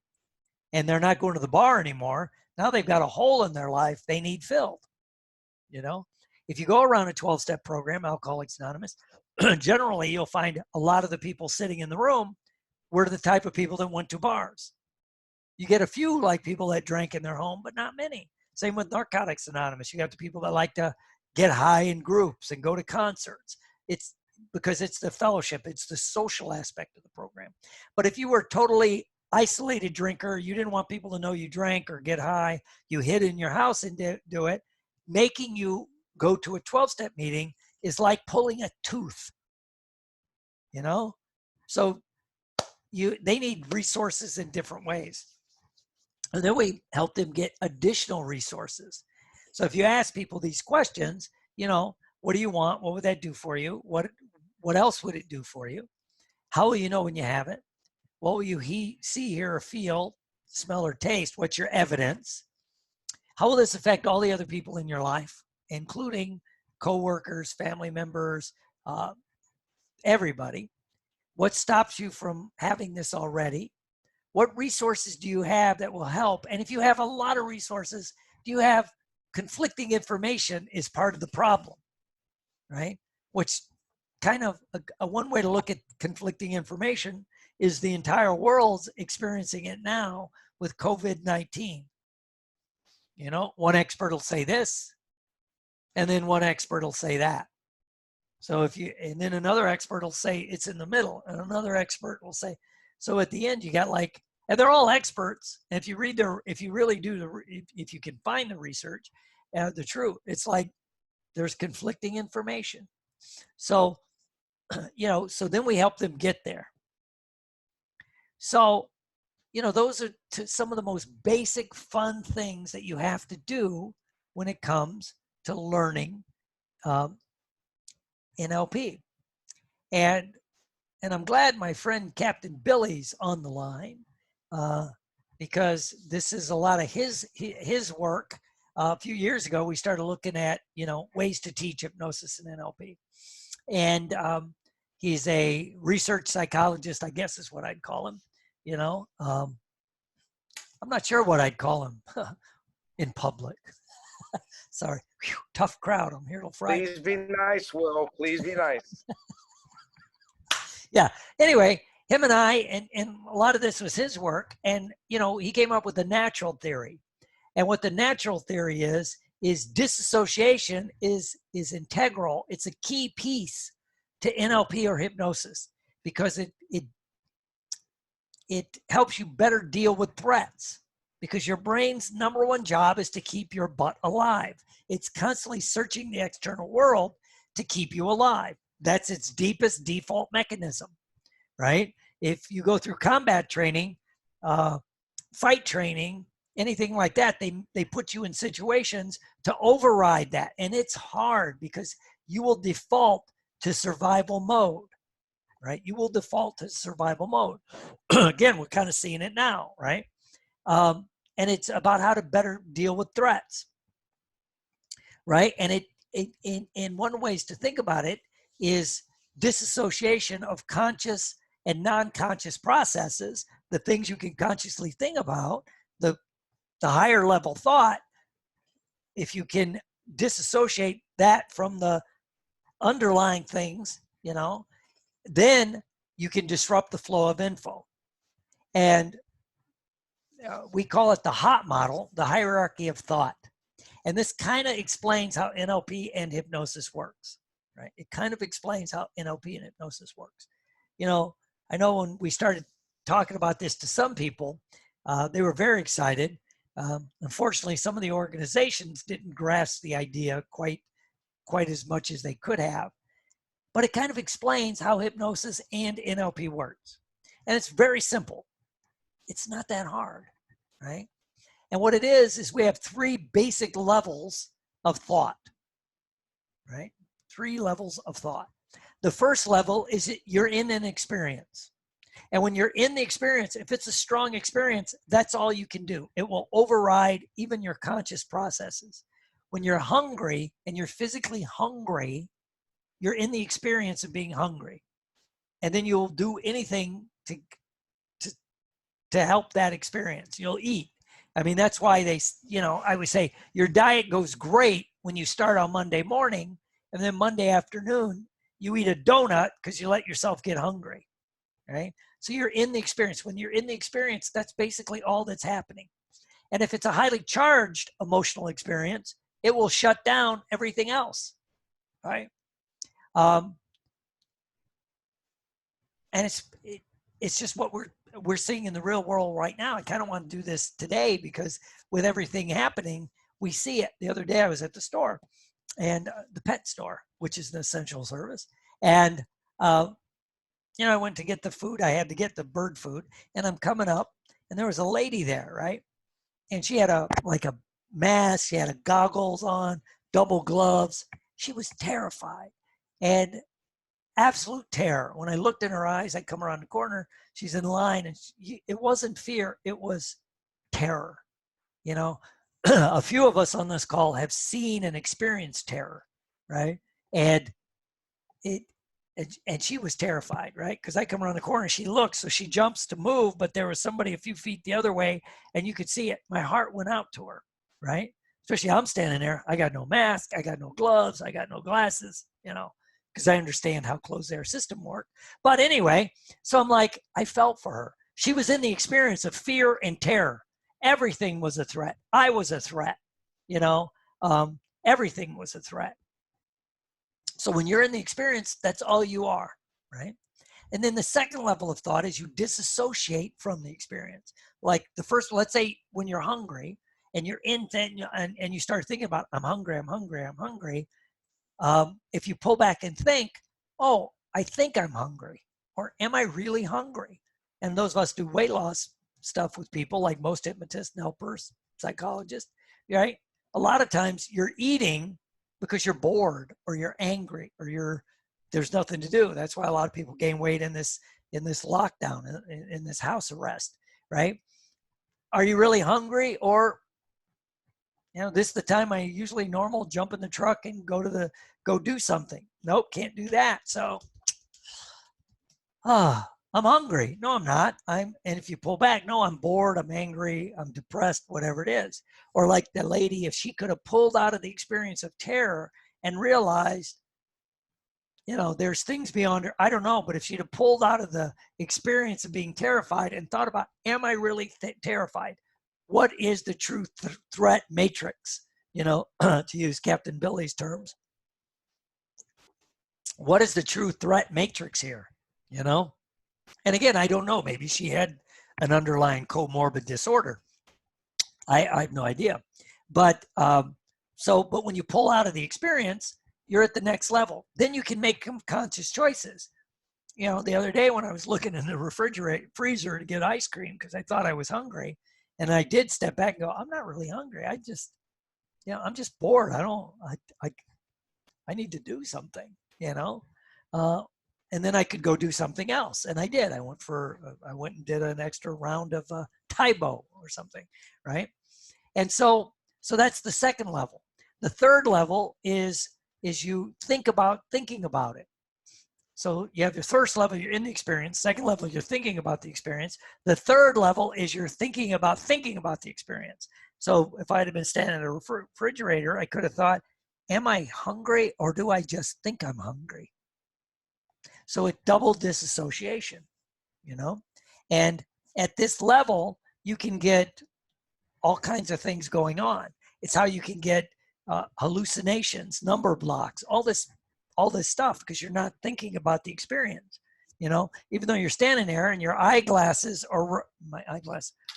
and they're not going to the bar anymore. Now they've got a hole in their life they need filled. If you go around a 12-step program, Alcoholics Anonymous, generally you'll find a lot of the people sitting in the room were the type of people that went to bars. You get a few like people that drank in their home, but not many. Same with Narcotics Anonymous. You got the people that like to get high in groups and go to concerts. It's because it's the fellowship, it's the social aspect of the program. But if you were totally isolated drinker, you didn't want people to know you drank or get high, you hid in your house and do it, making you go to a 12-step meeting is like pulling a tooth, So they need resources in different ways. And then we help them get additional resources. So if you ask people these questions, what do you want? What would that do for you? What else would it do for you? How will you know when you have it? What will you see, hear, or feel, smell, or taste? What's your evidence? How will this affect all the other people in your life, including coworkers, family members, everybody? What stops you from having this already? What resources do you have that will help? And if you have a lot of resources, do you have conflicting information is part of the problem, right? Which kind of a one way to look at conflicting information is the entire world's experiencing it now with COVID-19. One expert will say this, and then one expert will say that. So and then another expert will say it's in the middle, and another expert will say, so at the end you got and they're all experts. And if you can find the research, the truth, it's like there's conflicting information. So, so then we help them get there. So, those are some of the most basic fun things that you have to do when it comes to learning NLP. And I'm glad my friend Captain Billy's on the line because this is a lot of his work. A few years ago, we started looking at, ways to teach hypnosis and NLP. And he's a research psychologist, I guess is what I'd call him. I'm not sure what I'd call him in public. Sorry. Whew, tough crowd. I'm here till Friday. Please be nice, Will. Please be nice. Yeah. Anyway, him and I, and a lot of this was his work. And, he came up with the natural theory. And what the natural theory is is disassociation is integral. It's a key piece to NLP or hypnosis because it helps you better deal with threats, because your brain's number one job is to keep your butt alive. It's constantly searching the external world to keep you alive. That's its deepest default mechanism, right? If you go through combat training, fight training, anything like that, they put you in situations to override that. And it's hard because you will default to survival mode, right? You will default to survival mode. Again, we're kind of seeing it now, right? And it's about how to better deal with threats, right? And in one ways to think about it is disassociation of conscious and non-conscious processes, the things you can consciously think about, the higher level thought. If you can disassociate that from the underlying things, then you can disrupt the flow of info. And we call it the HOT model, the hierarchy of thought. And this kind of explains how NLP and hypnosis works, right? It kind of explains how NLP and hypnosis works. I know when we started talking about this to some people, they were very excited. Unfortunately, some of the organizations didn't grasp the idea quite as much as they could have. But it kind of explains how hypnosis and NLP works. And it's very simple. It's not that hard, right? And what it is we have three basic levels of thought, right? Three levels of thought. The first level is that you're in an experience. And when you're in the experience, if it's a strong experience, that's all you can do. It will override even your conscious processes. When you're hungry and you're physically hungry, you're in the experience of being hungry. And then you'll do anything to help that experience. You'll eat. I mean, that's why I would say your diet goes great when you start on Monday morning, and then Monday afternoon, you eat a donut because you let yourself get hungry, right? So you're in the experience. When you're in the experience, that's basically all that's happening. And if it's a highly charged emotional experience, it will shut down everything else, right? And it's just what we're seeing in the real world right now. I kind of want to do this today because with everything happening, we see it. The other day I was at the store, and the pet store, which is an essential service. And, I went to get the food. I had to get the bird food, and I'm coming up, and there was a lady there, right? And she had a mask. She had goggles on, double gloves. She was terrified and absolute terror. When I looked in her eyes, I come around the corner, she's in line, and it wasn't fear, it was terror. A few of us on this call have seen and experienced terror, right? And she was terrified, right? Because I come around the corner, she looks, so she jumps to move, but there was somebody a few feet the other way, and you could see it. My heart went out to her, right? Especially I'm standing there. I got no mask, I got no gloves, I got no glasses, because I understand how closed air system work. But anyway, so I'm like, I felt for her. She was in the experience of fear and terror. Everything was a threat. I was a threat, everything was a threat. So when you're in the experience, that's all you are, right? And then the second level of thought is you disassociate from the experience. Like the first, let's say when you're hungry and you're in and you start thinking about, I'm hungry, I'm hungry, I'm hungry. If you pull back and think, oh, I think I'm hungry, or am I really hungry? And those of us do weight loss stuff with people, like most hypnotists, helpers, psychologists, right? A lot of times you're eating because you're bored or you're angry or there's nothing to do. That's why a lot of people gain weight in this lockdown, in this house arrest, right? Are you really hungry? Or this is the time I usually jump in the truck and go do something. Nope, can't do that. So, I'm hungry. No, I'm not. And if you pull back, no, I'm bored, I'm angry, I'm depressed, whatever it is. Or like the lady, if she could have pulled out of the experience of terror and realized, there's things beyond her. I don't know, but if she'd have pulled out of the experience of being terrified and thought about, am I really terrified? What is the true threat matrix? you know, to use Captain Billy's terms. What is the true threat matrix here, you know? And again, I don't know. Maybe she had an underlying comorbid disorder. I have no idea. But but when you pull out of the experience, you're at the next level. Then you can make conscious choices. You know, the other day when I was looking in the freezer to get ice cream because I thought I was hungry, and I did step back and go, I'm not really hungry. I just, you know, I'm just bored. I need to do something, you know. And then I could go do something else, and I did. I went and did an extra round of Taibo or something, right? And so that's the second level. The third level is you think about thinking about it. So you have your first level, you're in the experience. Second level, you're thinking about the experience. The third level is you're thinking about the experience. So if I had been standing at a refrigerator, I could have thought, am I hungry or do I just think I'm hungry? So it doubled disassociation, you know? And at this level, you can get all kinds of things going on. It's how you can get hallucinations, number blocks, all this stuff, because you're not thinking about the experience. You know, even though you're standing there and your eyeglasses are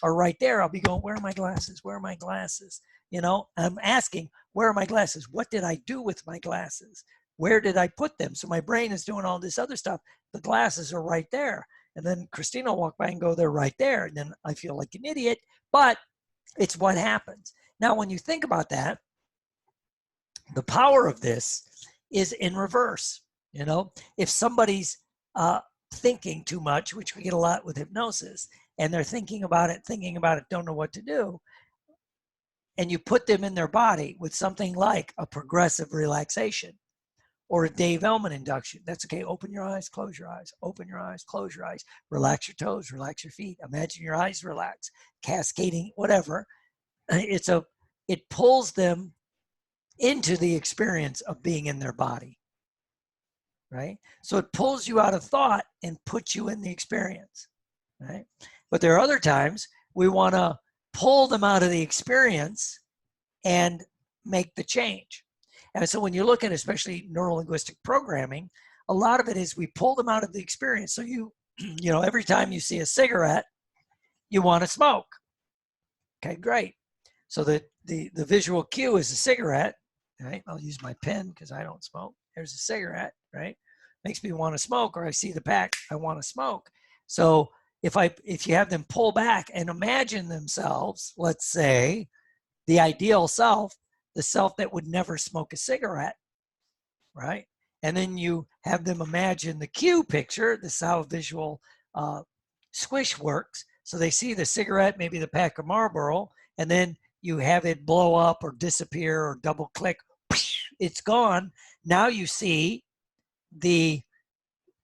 right there, I'll be going, where are my glasses? Where are my glasses? You know, I'm asking, where are my glasses? What did I do with my glasses? Where did I put them? So my brain is doing all this other stuff. The glasses are right there. And then Christina will walk by and go, they're right there. And then I feel like an idiot, but it's what happens. Now, when you think about that, the power of this is in reverse. You know, if somebody's thinking too much, which we get a lot with hypnosis, and they're thinking about it, don't know what to do, and you put them in their body with something like a progressive relaxation or a Dave Ellman induction. That's okay. Open your eyes, close your eyes, open your eyes, close your eyes, relax your toes, relax your feet. Imagine your eyes relax, cascading, whatever. It pulls them into the experience of being in their body, right? So it pulls you out of thought and puts you in the experience, right? But there are other times we want to pull them out of the experience and make the change. And so when you look at especially neuro-linguistic programming, a lot of it is we pull them out of the experience. So you know, every time you see a cigarette, you want to smoke. Okay, great. So the visual cue is a cigarette, right? I'll use my pen because I don't smoke. There's a cigarette, right? Makes me want to smoke, or I see the pack, I want to smoke. So if you have them pull back and imagine themselves, let's say, the ideal self, the self that would never smoke a cigarette, right? And then you have them imagine the cue picture. This is how visual squish works. So they see the cigarette, maybe the pack of Marlboro, and then you have it blow up or disappear or double click. It's gone. Now you see the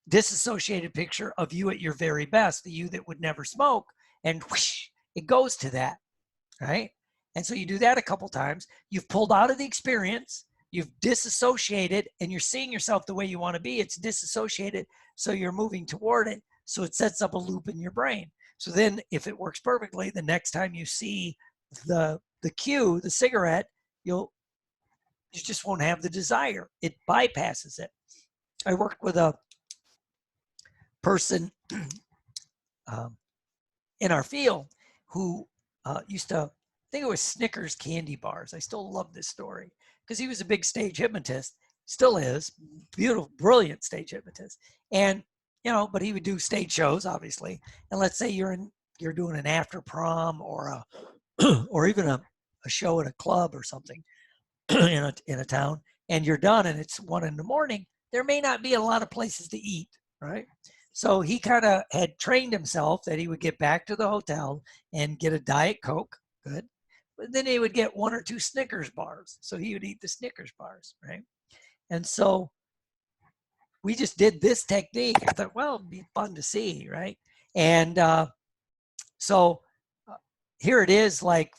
disassociated picture of you at your very best, the you that would never smoke, and whoosh, it goes to that, right? And so you do that a couple times. You've pulled out of the experience, you've disassociated, and you're seeing yourself the way you want to be. It's disassociated, so you're moving toward it. So it sets up a loop in your brain. So then if it works perfectly, the next time you see the cue, the cigarette, you just won't have the desire. It bypasses it. I worked with a person in our field who used to, I think it was Snickers candy bars. I still love this story because he was a big stage hypnotist, still is, beautiful, brilliant stage hypnotist. And, you know, but he would do stage shows, obviously. And let's say you're doing an after prom or or even a show at a club or something in a town, and you're done and it's 1 a.m. There may not be a lot of places to eat, right? So he kind of had trained himself that he would get back to the hotel and get a Diet Coke, good. But then he would get 1 or 2 Snickers bars. So he would eat the Snickers bars, right? And so we just did this technique. I thought, well, it'd be fun to see, right? And so here it is, like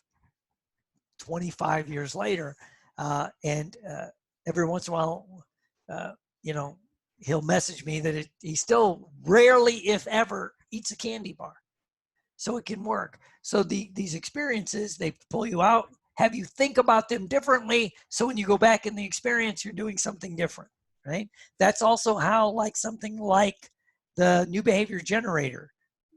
25 years later, and every once in a while, you know, he'll message me that he still rarely, if ever, eats a candy bar. So it can work. So these experiences, they pull you out, have you think about them differently. So when you go back in the experience, you're doing something different, right? That's also how like something like the new behavior generator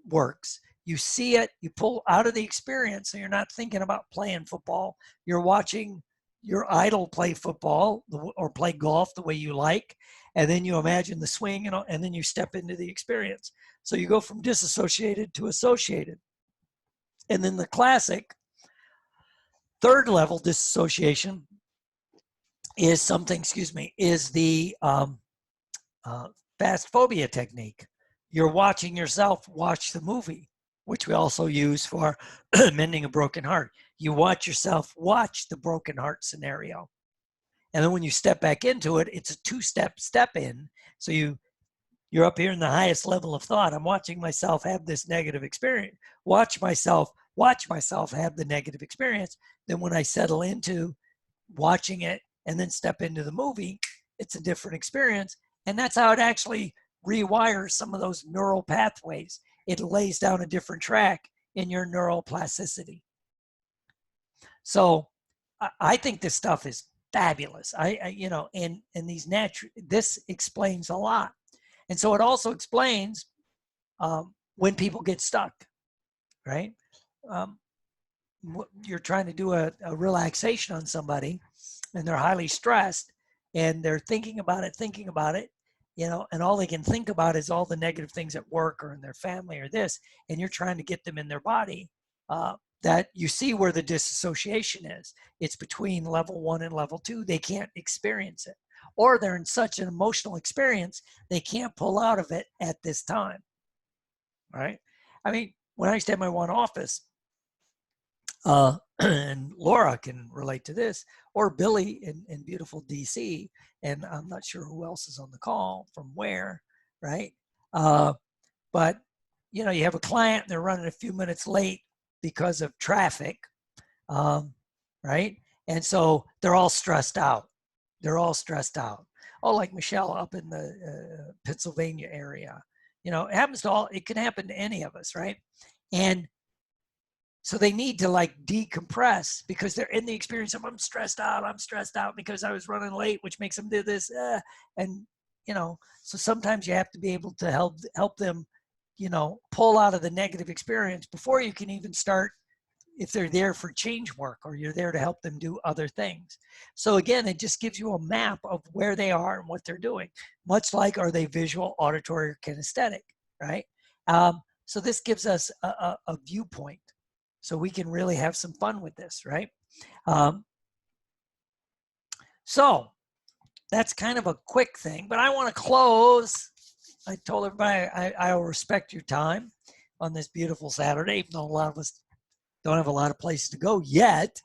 works. You see it, you pull out of the experience. So you're not thinking about playing football. You're watching your idol play football or play golf the way you like. And then you imagine the swing and then you step into the experience. So you go from disassociated to associated. And then the classic third level disassociation is something, is the fast phobia technique. You're watching yourself watch the movie, which we also use for mending a broken heart. You watch yourself watch the broken heart scenario. And then when you step back into it, it's a two-step in. So you're up here in the highest level of thought. I'm watching myself have this negative experience. Watch myself have the negative experience. Then when I settle into watching it and then step into the movie, it's a different experience. And that's how it actually rewires some of those neural pathways. It lays down a different track in your neural plasticity. So I think this stuff is fabulous. And these this explains a lot. And so it also explains when people get stuck, right? You're trying to do a relaxation on somebody and they're highly stressed and they're thinking about it, and all they can think about is all the negative things at work or in their family or this, and you're trying to get them in their body. That you see where the disassociation is. It's between level 1 and level 2. They can't experience it. Or they're in such an emotional experience, they can't pull out of it at this time, right? I mean, when I used to have my one office, and Laura can relate to this, or Billy in beautiful DC, and I'm not sure who else is on the call from where, right? But, you have a client and they're running a few minutes late because of traffic, right? And so they're all stressed out. Oh, like Michelle up in the Pennsylvania area. It can happen to any of us, right? And so they need to like decompress because they're in the experience of I'm stressed out because I was running late, which makes them do this. And, so sometimes you have to be able to help them, pull out of the negative experience before you can even start, if they're there for change work or you're there to help them do other things. So again, it just gives you a map of where they are and what they're doing, much like are they visual, auditory, or kinesthetic, right? So this gives us a viewpoint. So we can really have some fun with this, right? So that's kind of a quick thing, but I want to close. I told everybody I will respect your time on this beautiful Saturday, even though a lot of us don't have a lot of places to go yet.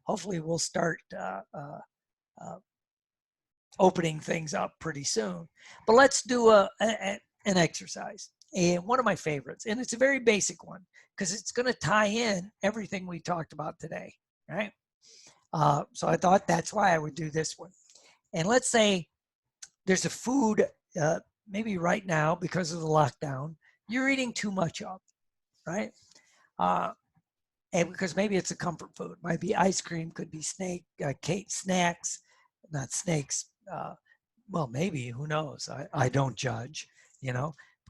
Hopefully we'll start opening things up pretty soon. But let's do an exercise. And one of my favorites, and it's a very basic one, because it's going to tie in everything we talked about today, right? So I thought that's why I would do this one. And let's say there's a food, maybe right now because of the lockdown, you're eating too much of, right? And because maybe it's a comfort food. Might be ice cream, could be snacks, not snakes. Well, maybe, who knows? I don't judge,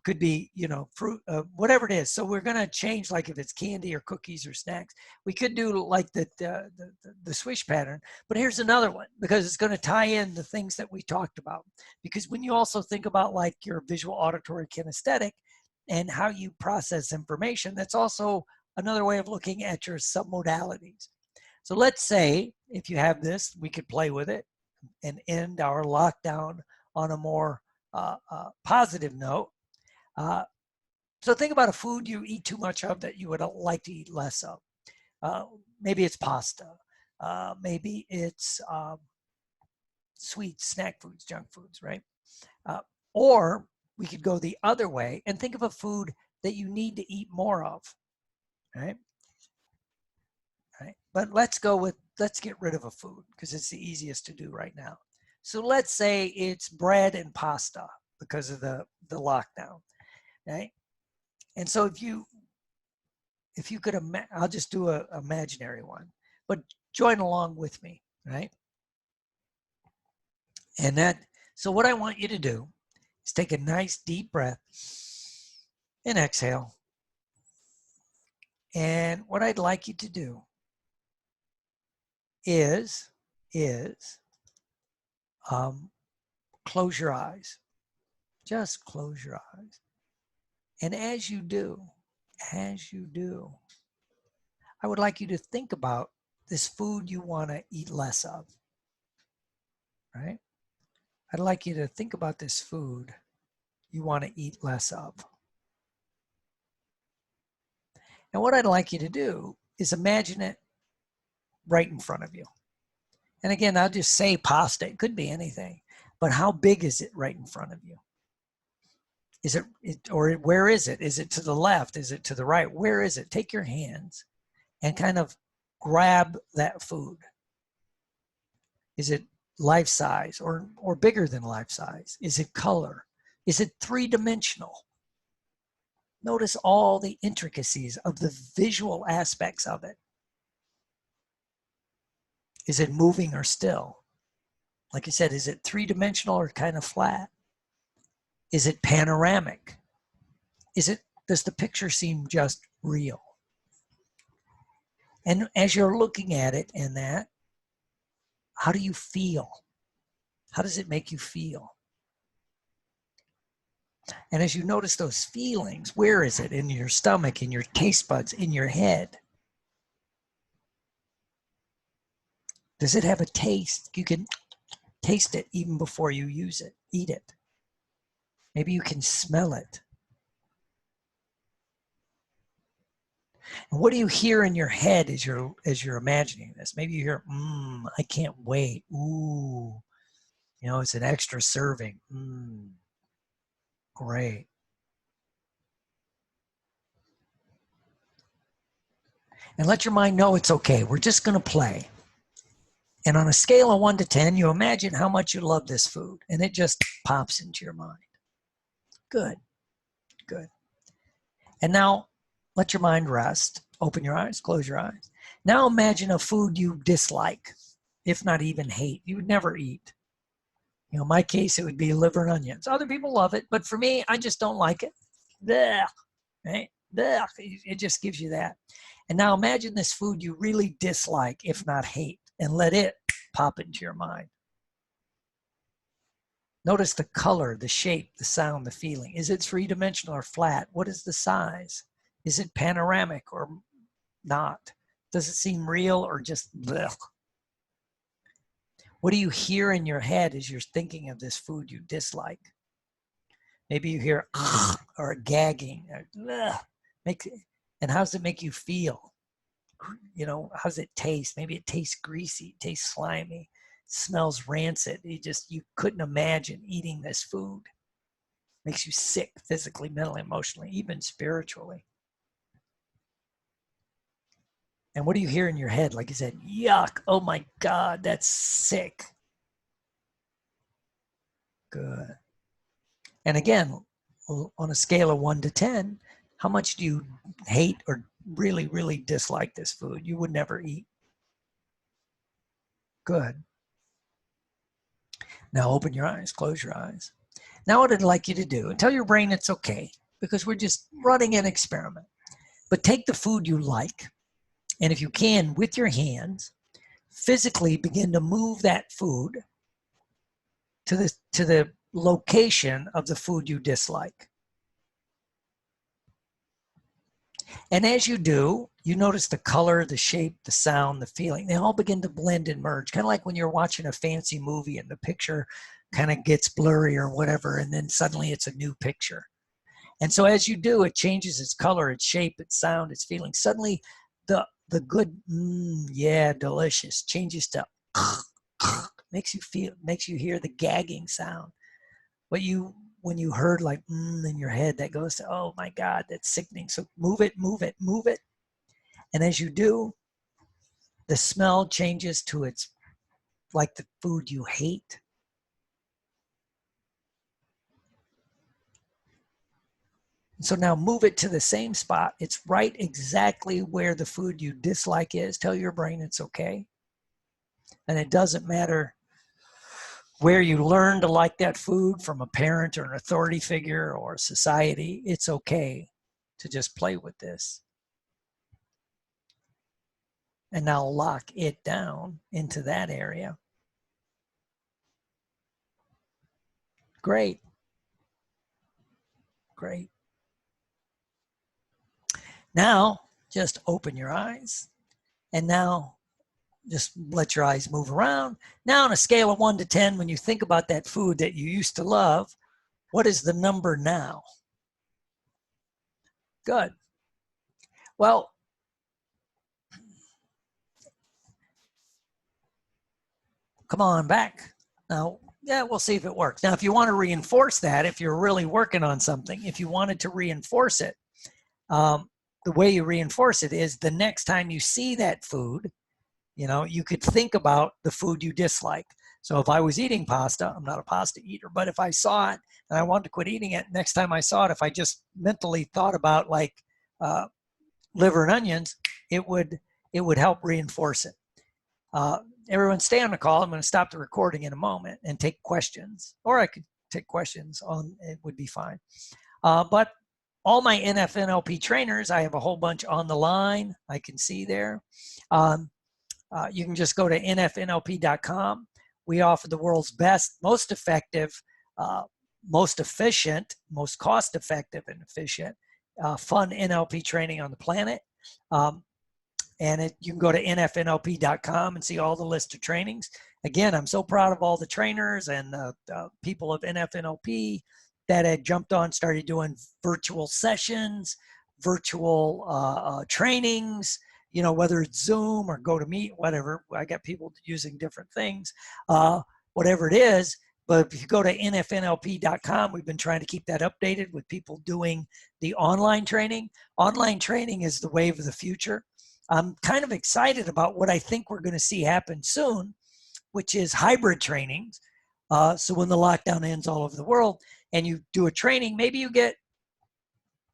could be, fruit, whatever it is. So we're going to change, like if it's candy or cookies or snacks, we could do like the swish pattern. But here's another one, because it's going to tie in the things that we talked about. Because when you also think about like your visual, auditory, kinesthetic, and how you process information, that's also another way of looking at your submodalities. So let's say if you have this, we could play with it and end our lockdown on a more positive note. So think about a food you eat too much of that you would like to eat less of. Maybe it's pasta. Maybe it's sweet snack foods, junk foods, right? Or we could go the other way and think of a food that you need to eat more of, right? Right. But let's get rid of a food because it's the easiest to do right now. So let's say it's bread and pasta because of the lockdown, right? And so if you could, I'll just do an imaginary one. but join along with me, right? And so what I want you to do is take a nice deep breath and exhale. And what I'd like you to do is close your eyes. Just close your eyes. And as you do, I would like you to think about this food you want to eat less of, right? I'd like you to think about this food you want to eat less of. And what I'd like you to do is imagine it right in front of you. And again, I'll just say pasta. It could be anything. But how big is it right in front of you? Is it, or where is it? Is it to the left? Is it to the right? Where is it? Take your hands and kind of grab that food. Is it life size or bigger than life size? Is it color? Is it three-dimensional? Notice all the intricacies of the visual aspects of it. Is it moving or still? Like I said, is it three-dimensional or kind of flat? Is it panoramic? Does the picture seem just real? And as you're looking at it and that, how do you feel? How does it make you feel? And as you notice those feelings, where is it? In your stomach, in your taste buds, in your head? Does it have a taste? You can taste it even before you use it, eat it. Maybe you can smell it. And what do you hear in your head as you're imagining this? Maybe you hear, I can't wait. Ooh, it's an extra serving. Great. And let your mind know it's okay. We're just going to play. And on a scale of 1 to 10, you imagine how much you love this food. And it just pops into your mind. Good. Good. And now let your mind rest. Open your eyes, close your eyes. Now imagine a food you dislike, if not even hate. You would never eat. In my case, it would be liver and onions. Other people love it, but for me, I just don't like it. Blech, right? Blech. It just gives you that. And now imagine this food you really dislike, if not hate, and let it pop into your mind. Notice the color, the shape, the sound, the feeling. Is it three-dimensional or flat? What is the size? Is it panoramic or not? Does it seem real or just blech? What do you hear in your head as you're thinking of this food you dislike? Maybe you hear or gagging. And how does it make you feel? How does it taste? Maybe it tastes greasy, it tastes slimy, it smells rancid. You couldn't imagine eating this food. Makes you sick physically, mentally, emotionally, even spiritually. And what do you hear in your head? Like you said, yuck, oh my God, that's sick. Good. And again, on a scale of 1 to 10, how much do you hate or really, really dislike this food you would never eat? Good. Now open your eyes, close your eyes. Now what I'd like you to do, and tell your brain it's okay, because we're just running an experiment. But take the food you like, and if you can, with your hands, physically begin to move that food to the location of the food you dislike. And as you do, you notice the color, the shape, the sound, the feeling. They all begin to blend and merge, kind of like when you're watching a fancy movie and the picture kind of gets blurry or whatever, and then suddenly it's a new picture. And so as you do, it changes its color, its shape, its sound, its feeling. Suddenly the good, yeah, delicious, changes to makes you hear the gagging sound. When you heard like in your head, that goes to, oh my God, that's sickening. So move it, move it, move it. And as you do, the smell changes to its like the food you hate. So now move it to the same spot. It's right exactly where the food you dislike is. Tell your brain it's okay. And it doesn't matter where you learn to like that food, from a parent or an authority figure or society. It's okay to just play with this. And now lock it down into that area. Great. Great. Now just open your eyes, and now just let your eyes move around. Now on a scale of 1 to 10, when you think about that food that you used to love, what is the number now? Good. Well, come on back. Now, yeah, we'll see if it works. Now, if you want to reinforce that, if you're really working on something, if you wanted to reinforce it, the way you reinforce it is the next time you see that food, you know, you could think about the food you dislike. So if I was eating pasta, I'm not a pasta eater, but if I saw it and I wanted to quit eating it, next time I saw it, if I just mentally thought about like liver and onions, it would help reinforce it. Everyone stay on the call. I'm going to stop the recording in a moment and take questions, or I could take questions on, it would be fine. But all my NLP trainers, I have a whole bunch on the line. I can see there. You can just go to nfnlp.com. We offer the world's best, most effective, most efficient, most cost-effective and efficient, fun NLP training on the planet. And you can go to nfnlp.com and see all the list of trainings. Again, I'm so proud of all the trainers and people of NFNLP that had jumped on, started doing virtual sessions, virtual trainings, you know, whether it's Zoom or GoToMeet, whatever. I got people using different things, whatever it is. But if you go to nfnlp.com, we've been trying to keep that updated with people doing the online training. Online training is the wave of the future. I'm kind of excited about what I think we're going to see happen soon, which is hybrid trainings. So when the lockdown ends all over the world and you do a training, maybe you get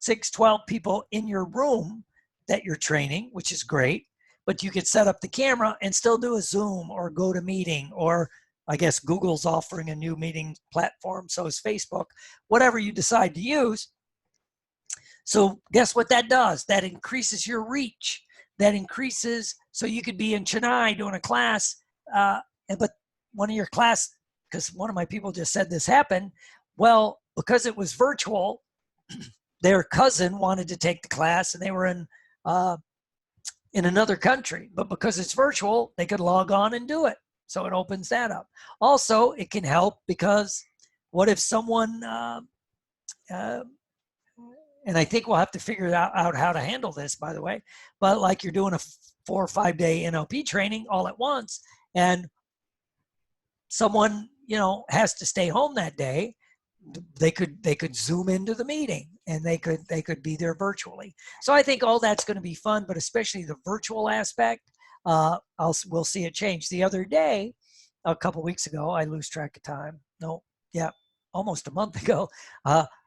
6, 12 people in your room that you're training, which is great, but you could set up the camera and still do a Zoom or GoToMeeting, or I guess Google's offering a new meeting platform, so is Facebook, whatever you decide to use. So guess what that does? That increases your reach. That increases, so you could be in Chennai doing a class, but one of your class, because one of my people just said this happened, well, because it was virtual, their cousin wanted to take the class and they were in another country, but because it's virtual, they could log on and do it. So it opens that up. Also, it can help because what if someone, and I think we'll have to figure out how to handle this, by the way, but like you're doing a 4 or 5 day NLP training all at once, and someone, you know, has to stay home that day, they could Zoom into the meeting and they could be there virtually. So I think all that's going to be fun, but especially the virtual aspect, we'll see it change. The other day, a couple weeks ago, I lose track of time. No, yeah, almost a month ago,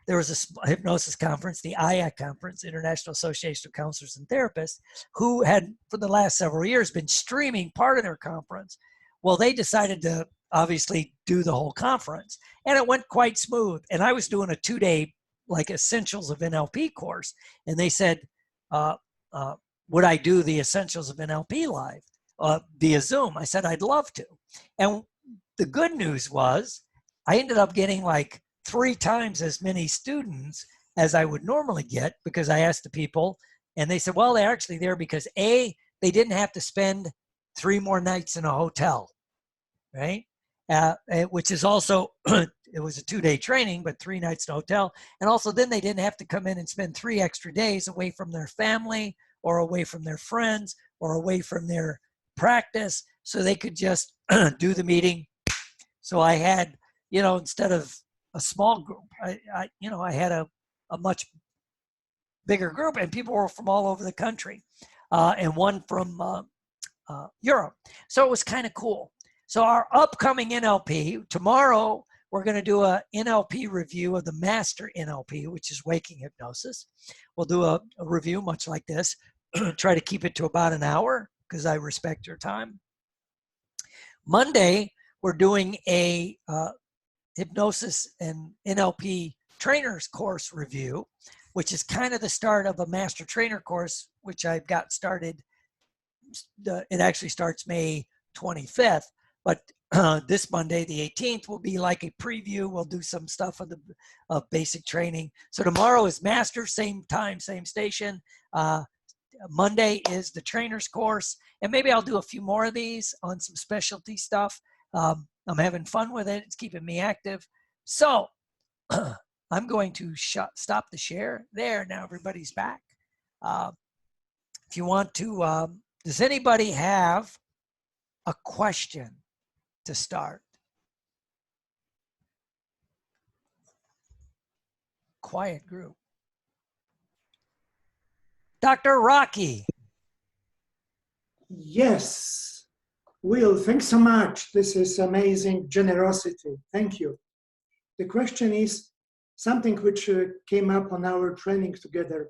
there was a hypnosis conference, the IAC conference, International Association of Counselors and Therapists, who had for the last several years been streaming part of their conference. Well, they decided to obviously do the whole conference, and it went quite smooth. And I was doing a 2-day like Essentials of NLP course, and they said, would I do the Essentials of NLP live via Zoom? I said, I'd love to. And the good news was I ended up getting like 3 times as many students as I would normally get, because I asked the people and they said, well, they're actually there because A, they didn't have to spend 3 more nights in a hotel, right? Which is also, it was a 2-day training, but 3 nights in a hotel. And also then they didn't have to come in and spend 3 extra days away from their family or away from their friends or away from their practice. So they could just do the meeting. So I had, you know, instead of a small group, I had a much bigger group, and people were from all over the country, and one from Europe. So it was kind of cool. So our upcoming NLP tomorrow, we're going to do a NLP review of the master NLP, which is waking hypnosis. We'll do a review much like this. Try to keep it to about an hour because I respect your time. Monday, we're doing a hypnosis and NLP trainers course review, which is kind of the start of a master trainer course, which I've got started. It actually starts May 25th, but this Monday, the 18th, will be like a preview. We'll do some stuff of basic training. So tomorrow is master, same time, same station. Monday is the trainer's course, and maybe I'll do a few more of these on some specialty stuff. I'm having fun with it. It's keeping me active. So I'm going to stop the share there. Now everybody's back. If you want to, does anybody have a question to start? Quiet group. Dr. Rocky. Yes. Will, thanks so much. This is amazing generosity. Thank you. The question is something which came up on our training together.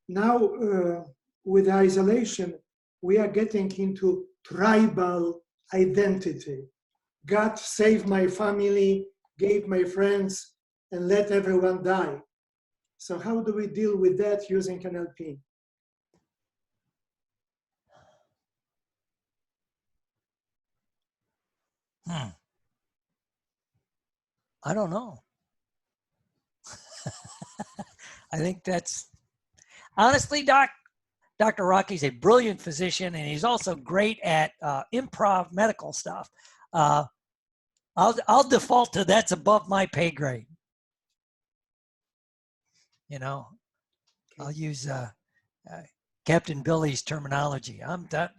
Now, with isolation, we are getting into tribal identity. God saved my family, gave my friends, and let everyone die. So how do we deal with that using NLP? I don't know. I think that's, honestly, Dr. Rocky's a brilliant physician, and he's also great at improv medical stuff. I'll default to that's above my pay grade. You know, I'll use Captain Billy's terminology.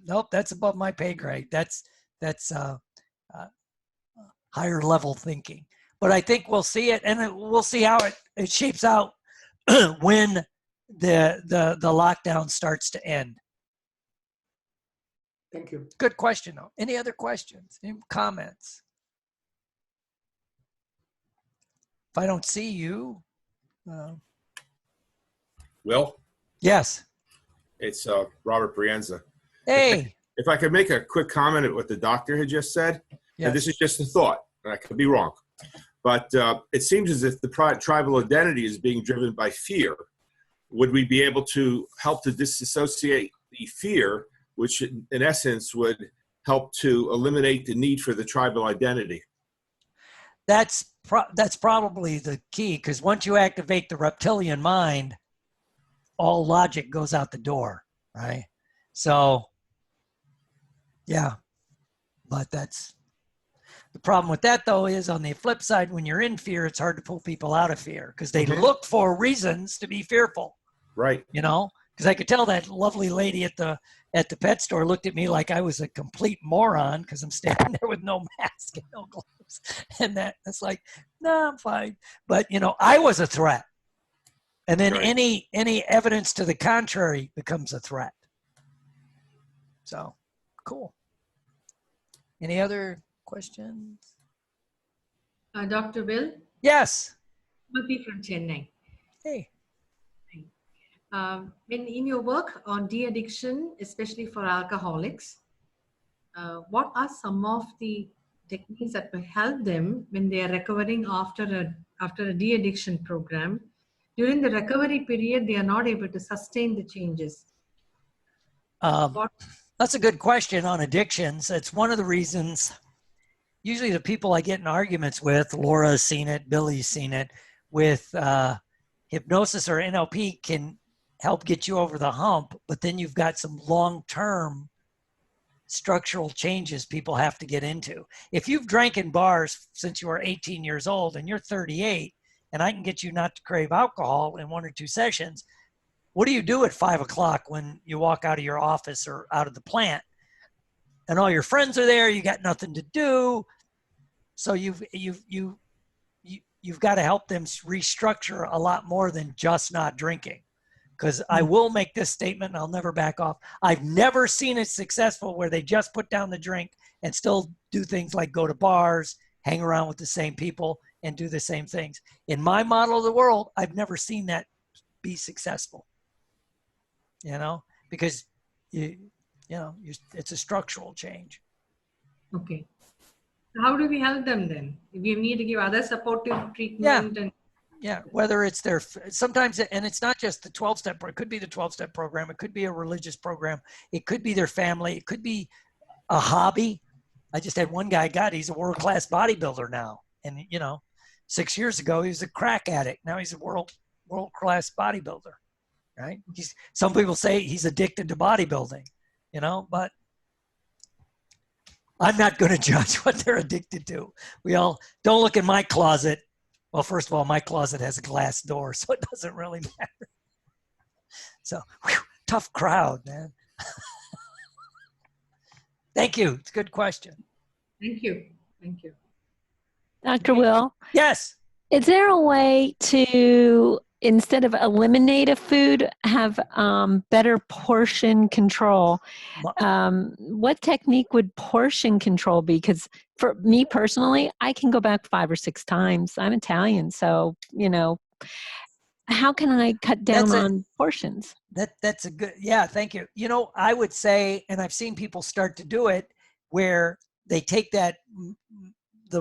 Nope, that's above my pay grade. That's higher level thinking. But I think we'll see it, and we'll see how it shapes out when the lockdown starts to end. Thank you. Good question, though. Any other questions? Any comments? If I don't see you. Will? Yes. It's Robert Brienza. Hey. If I could make a quick comment at what the doctor had just said, Yes. and this is just a thought, and I could be wrong, but it seems as if the tribal identity is being driven by fear. Would we be able to help to disassociate the fear, which in essence would help to eliminate the need for the tribal identity? That's probably the key, because once you activate the reptilian mind, all logic goes out the door, right? So, yeah, but that's the problem with that, though, is on the flip side, when you're in fear, it's hard to pull people out of fear because they look for reasons to be fearful. Right. You know, because I could tell that lovely lady at the pet store looked at me like I was a complete moron because I'm standing there with no mask and no gloves, and that's like, no, I'm fine. But you know, I was a threat. And then Right. any evidence to the contrary becomes a threat. So, cool. Any other questions? Dr. Will? Yes. Murthy from Chennai. Hey. In your work on de-addiction, especially for alcoholics, what are some of the techniques that will help them when they are recovering after a de-addiction program? During the recovery period, they are not able to sustain the changes. That's a good question on addictions. It's one of the reasons, usually the people I get in arguments with, Laura's seen it, Billy's seen it, with hypnosis or NLP can help get you over the hump, but then you've got some long-term structural changes people have to get into. If you've drank in bars since you were 18 years old and you're 38, and I can get you not to crave alcohol in 1 or 2 sessions, what do you do at 5 o'clock when you walk out of your office or out of the plant and all your friends are there? You got nothing to do. So you've got to help them restructure a lot more than just not drinking. Because I will make this statement and I'll never back off. I've never seen it successful where they just put down the drink and still do things like go to bars hang around with the same people, and do the same things. In my model of the world, I've never seen that be successful. Because it's a structural change. Okay. How do we help them then? We need to give other supportive treatment. Yeah, whether it's sometimes, and it's not just the 12-step, it could be the 12-step program, it could be a religious program, it could be their family, it could be a hobby. I just had one guy, he's a world-class bodybuilder now. And, 6 years ago, he was a crack addict. Now he's a world-class bodybuilder, right? Some people say he's addicted to bodybuilding, but I'm not going to judge what they're addicted to. We all don't look in my closet. Well, first of all, my closet has a glass door, so it doesn't really matter. So, tough crowd, man. Thank you. It's a good question. Thank you. Thank you. Dr. Will? Yes. Is there a way to, instead of eliminate a food, have better portion control? What technique would portion control be? Because for me personally, I can go back 5 or 6 times. I'm Italian, so, how can I cut down on portions? That's a good, thank you. I would say, and I've seen people start to do it, where they take the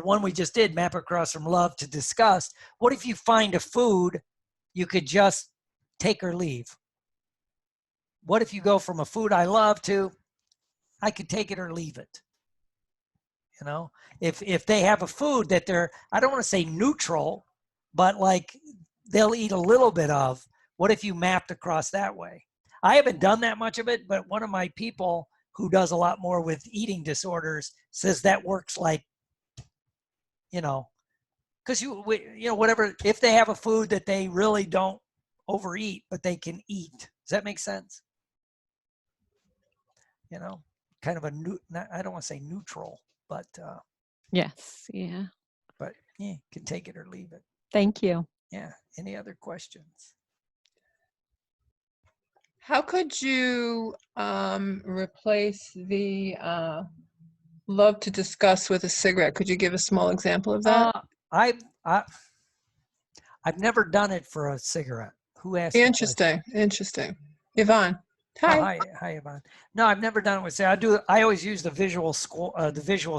one we just did, map across from love to disgust. What if you find a food you could just take or leave? What if you go from a food I love to, I could take it or leave it? If they have a food that I don't want to say neutral, but like they'll eat a little bit of, what if you mapped across that way? I haven't done that much of it, but one of my people who does a lot more with eating disorders says that works like, because whatever, if they have a food that they really don't overeat, but they can eat. Does that make sense? Kind of I don't want to say neutral, but Yes, yeah. But can take it or leave it. Thank you. Yeah. Any other questions? How could you replace the love to discuss with a cigarette? Could you give a small example of that? I've never done it for a cigarette. Who asked? Interesting. Yvonne. Hi. Hi, Yvonne. No, I've never done it with cigarette. I always use the visual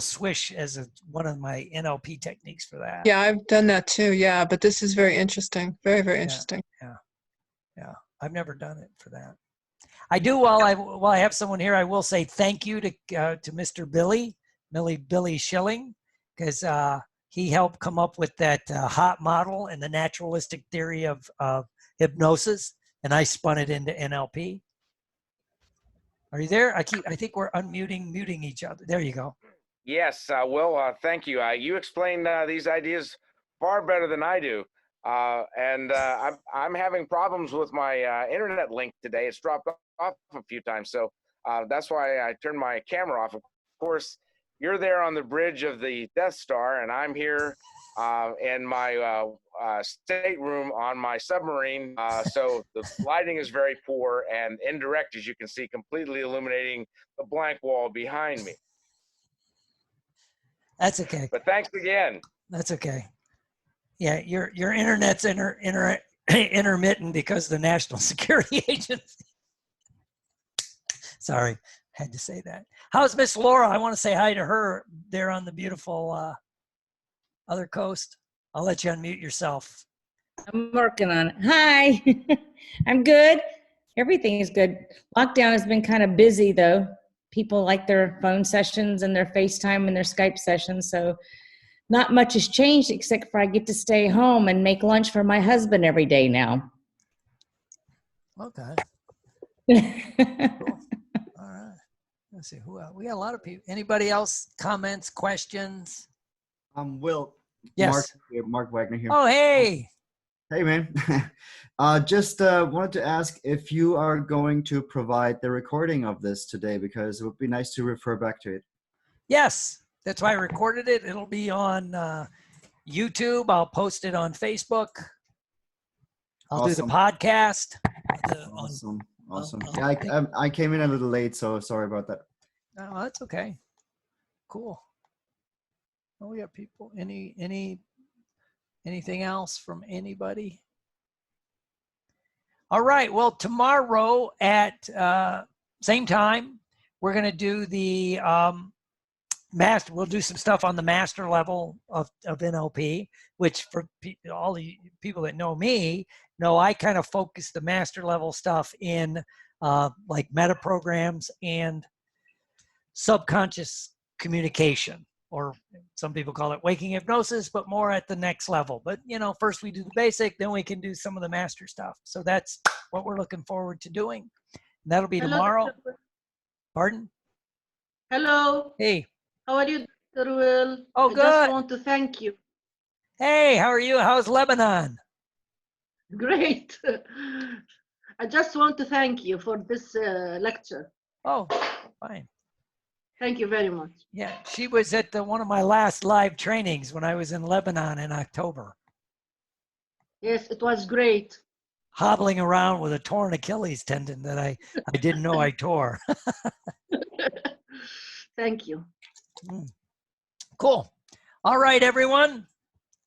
swish as one of my NLP techniques for that. Yeah, I've done that too. Yeah, but this is very interesting. Very, very interesting. Yeah. I've never done it for that. I do. While I have someone here, I will say thank you to Mr. Billy Schilling, because he helped come up with that HOT model and the naturalistic theory of hypnosis, and I spun it into NLP. Are you there? I think we're muting each other. There you go. Yes, Will, thank you. You explained these ideas far better than I do. And I'm having problems with my internet link today. It's dropped off a few times. So that's why I turned my camera off. Of course, you're there on the bridge of the Death Star, and I'm here in my stateroom on my submarine. So the lighting is very poor and indirect, as you can see, completely illuminating the blank wall behind me. That's okay. But thanks again. That's okay. Yeah, your internet's intermittent because of the National Security Agency. Sorry, had to say that. How's Miss Laura? I want to say hi to her there on the beautiful other coast. I'll let you unmute yourself. I'm working on it. Hi, I'm good. Everything is good. Lockdown has been kind of busy though. People like their phone sessions and their FaceTime and their Skype sessions. So not much has changed except for I get to stay home and make lunch for my husband every day now. Okay. Cool. All right. Let's see who else. We got a lot of people. Anybody else? Comments, questions? Will. Yes. Mark Wagner here. Oh, hey. Hey, man. Just wanted to ask if you are going to provide the recording of this today, because it would be nice to refer back to it. Yes. That's why I recorded it. It'll be on YouTube. I'll post it on Facebook. I'll do the podcast. Awesome. Yeah, I came in a little late, so sorry about that. No, that's okay. Cool. Oh, we got people. Anything else from anybody? All right. Well, tomorrow at same time, we're going to do the master. We'll do some stuff on the master level of NLP, which for all the people that know me, know I kind of focus the master level stuff in like meta programs and subconscious communication, or some people call it waking hypnosis, but more at the next level. But you know, first we do the basic, then we can do some of the master stuff. So that's what we're looking forward to doing. And that'll be tomorrow. Pardon? Hello. Hey. How are you, Dr. Will? Oh, I good. just want to thank you. Hey, how are you? How's Lebanon? Great. I just want to thank you for this lecture. Oh, fine. Thank you very much. Yeah, she was at one of my last live trainings when I was in Lebanon in October. Yes, it was great. Hobbling around with a torn Achilles tendon that I didn't know I tore. Thank you. Cool. All right, everyone.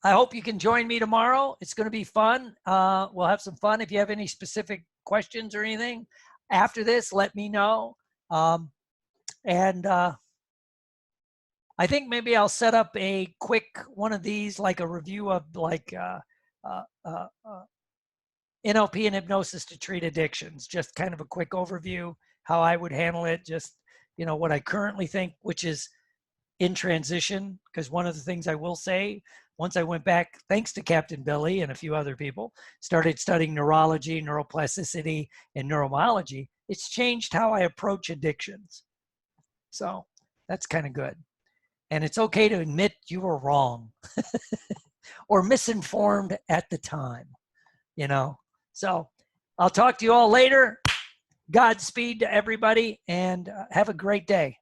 I hope you can join me tomorrow. It's going to be fun. We'll have some fun. If you have any specific questions or anything after this, let me know. I think maybe I'll set up a quick one of these, like a review of like NLP and hypnosis to treat addictions. Just kind of a quick overview, how I would handle it. Just, you know, what I currently think, which is in transition. Because one of the things I will say, once I went back, thanks to Captain Billy and a few other people, started studying neurology, neuroplasticity, and neuromyology, it's changed how I approach addictions. So that's kind of good. And it's okay to admit you were wrong or misinformed at the time, you know. So I'll talk to you all later. Godspeed to everybody, and have a great day.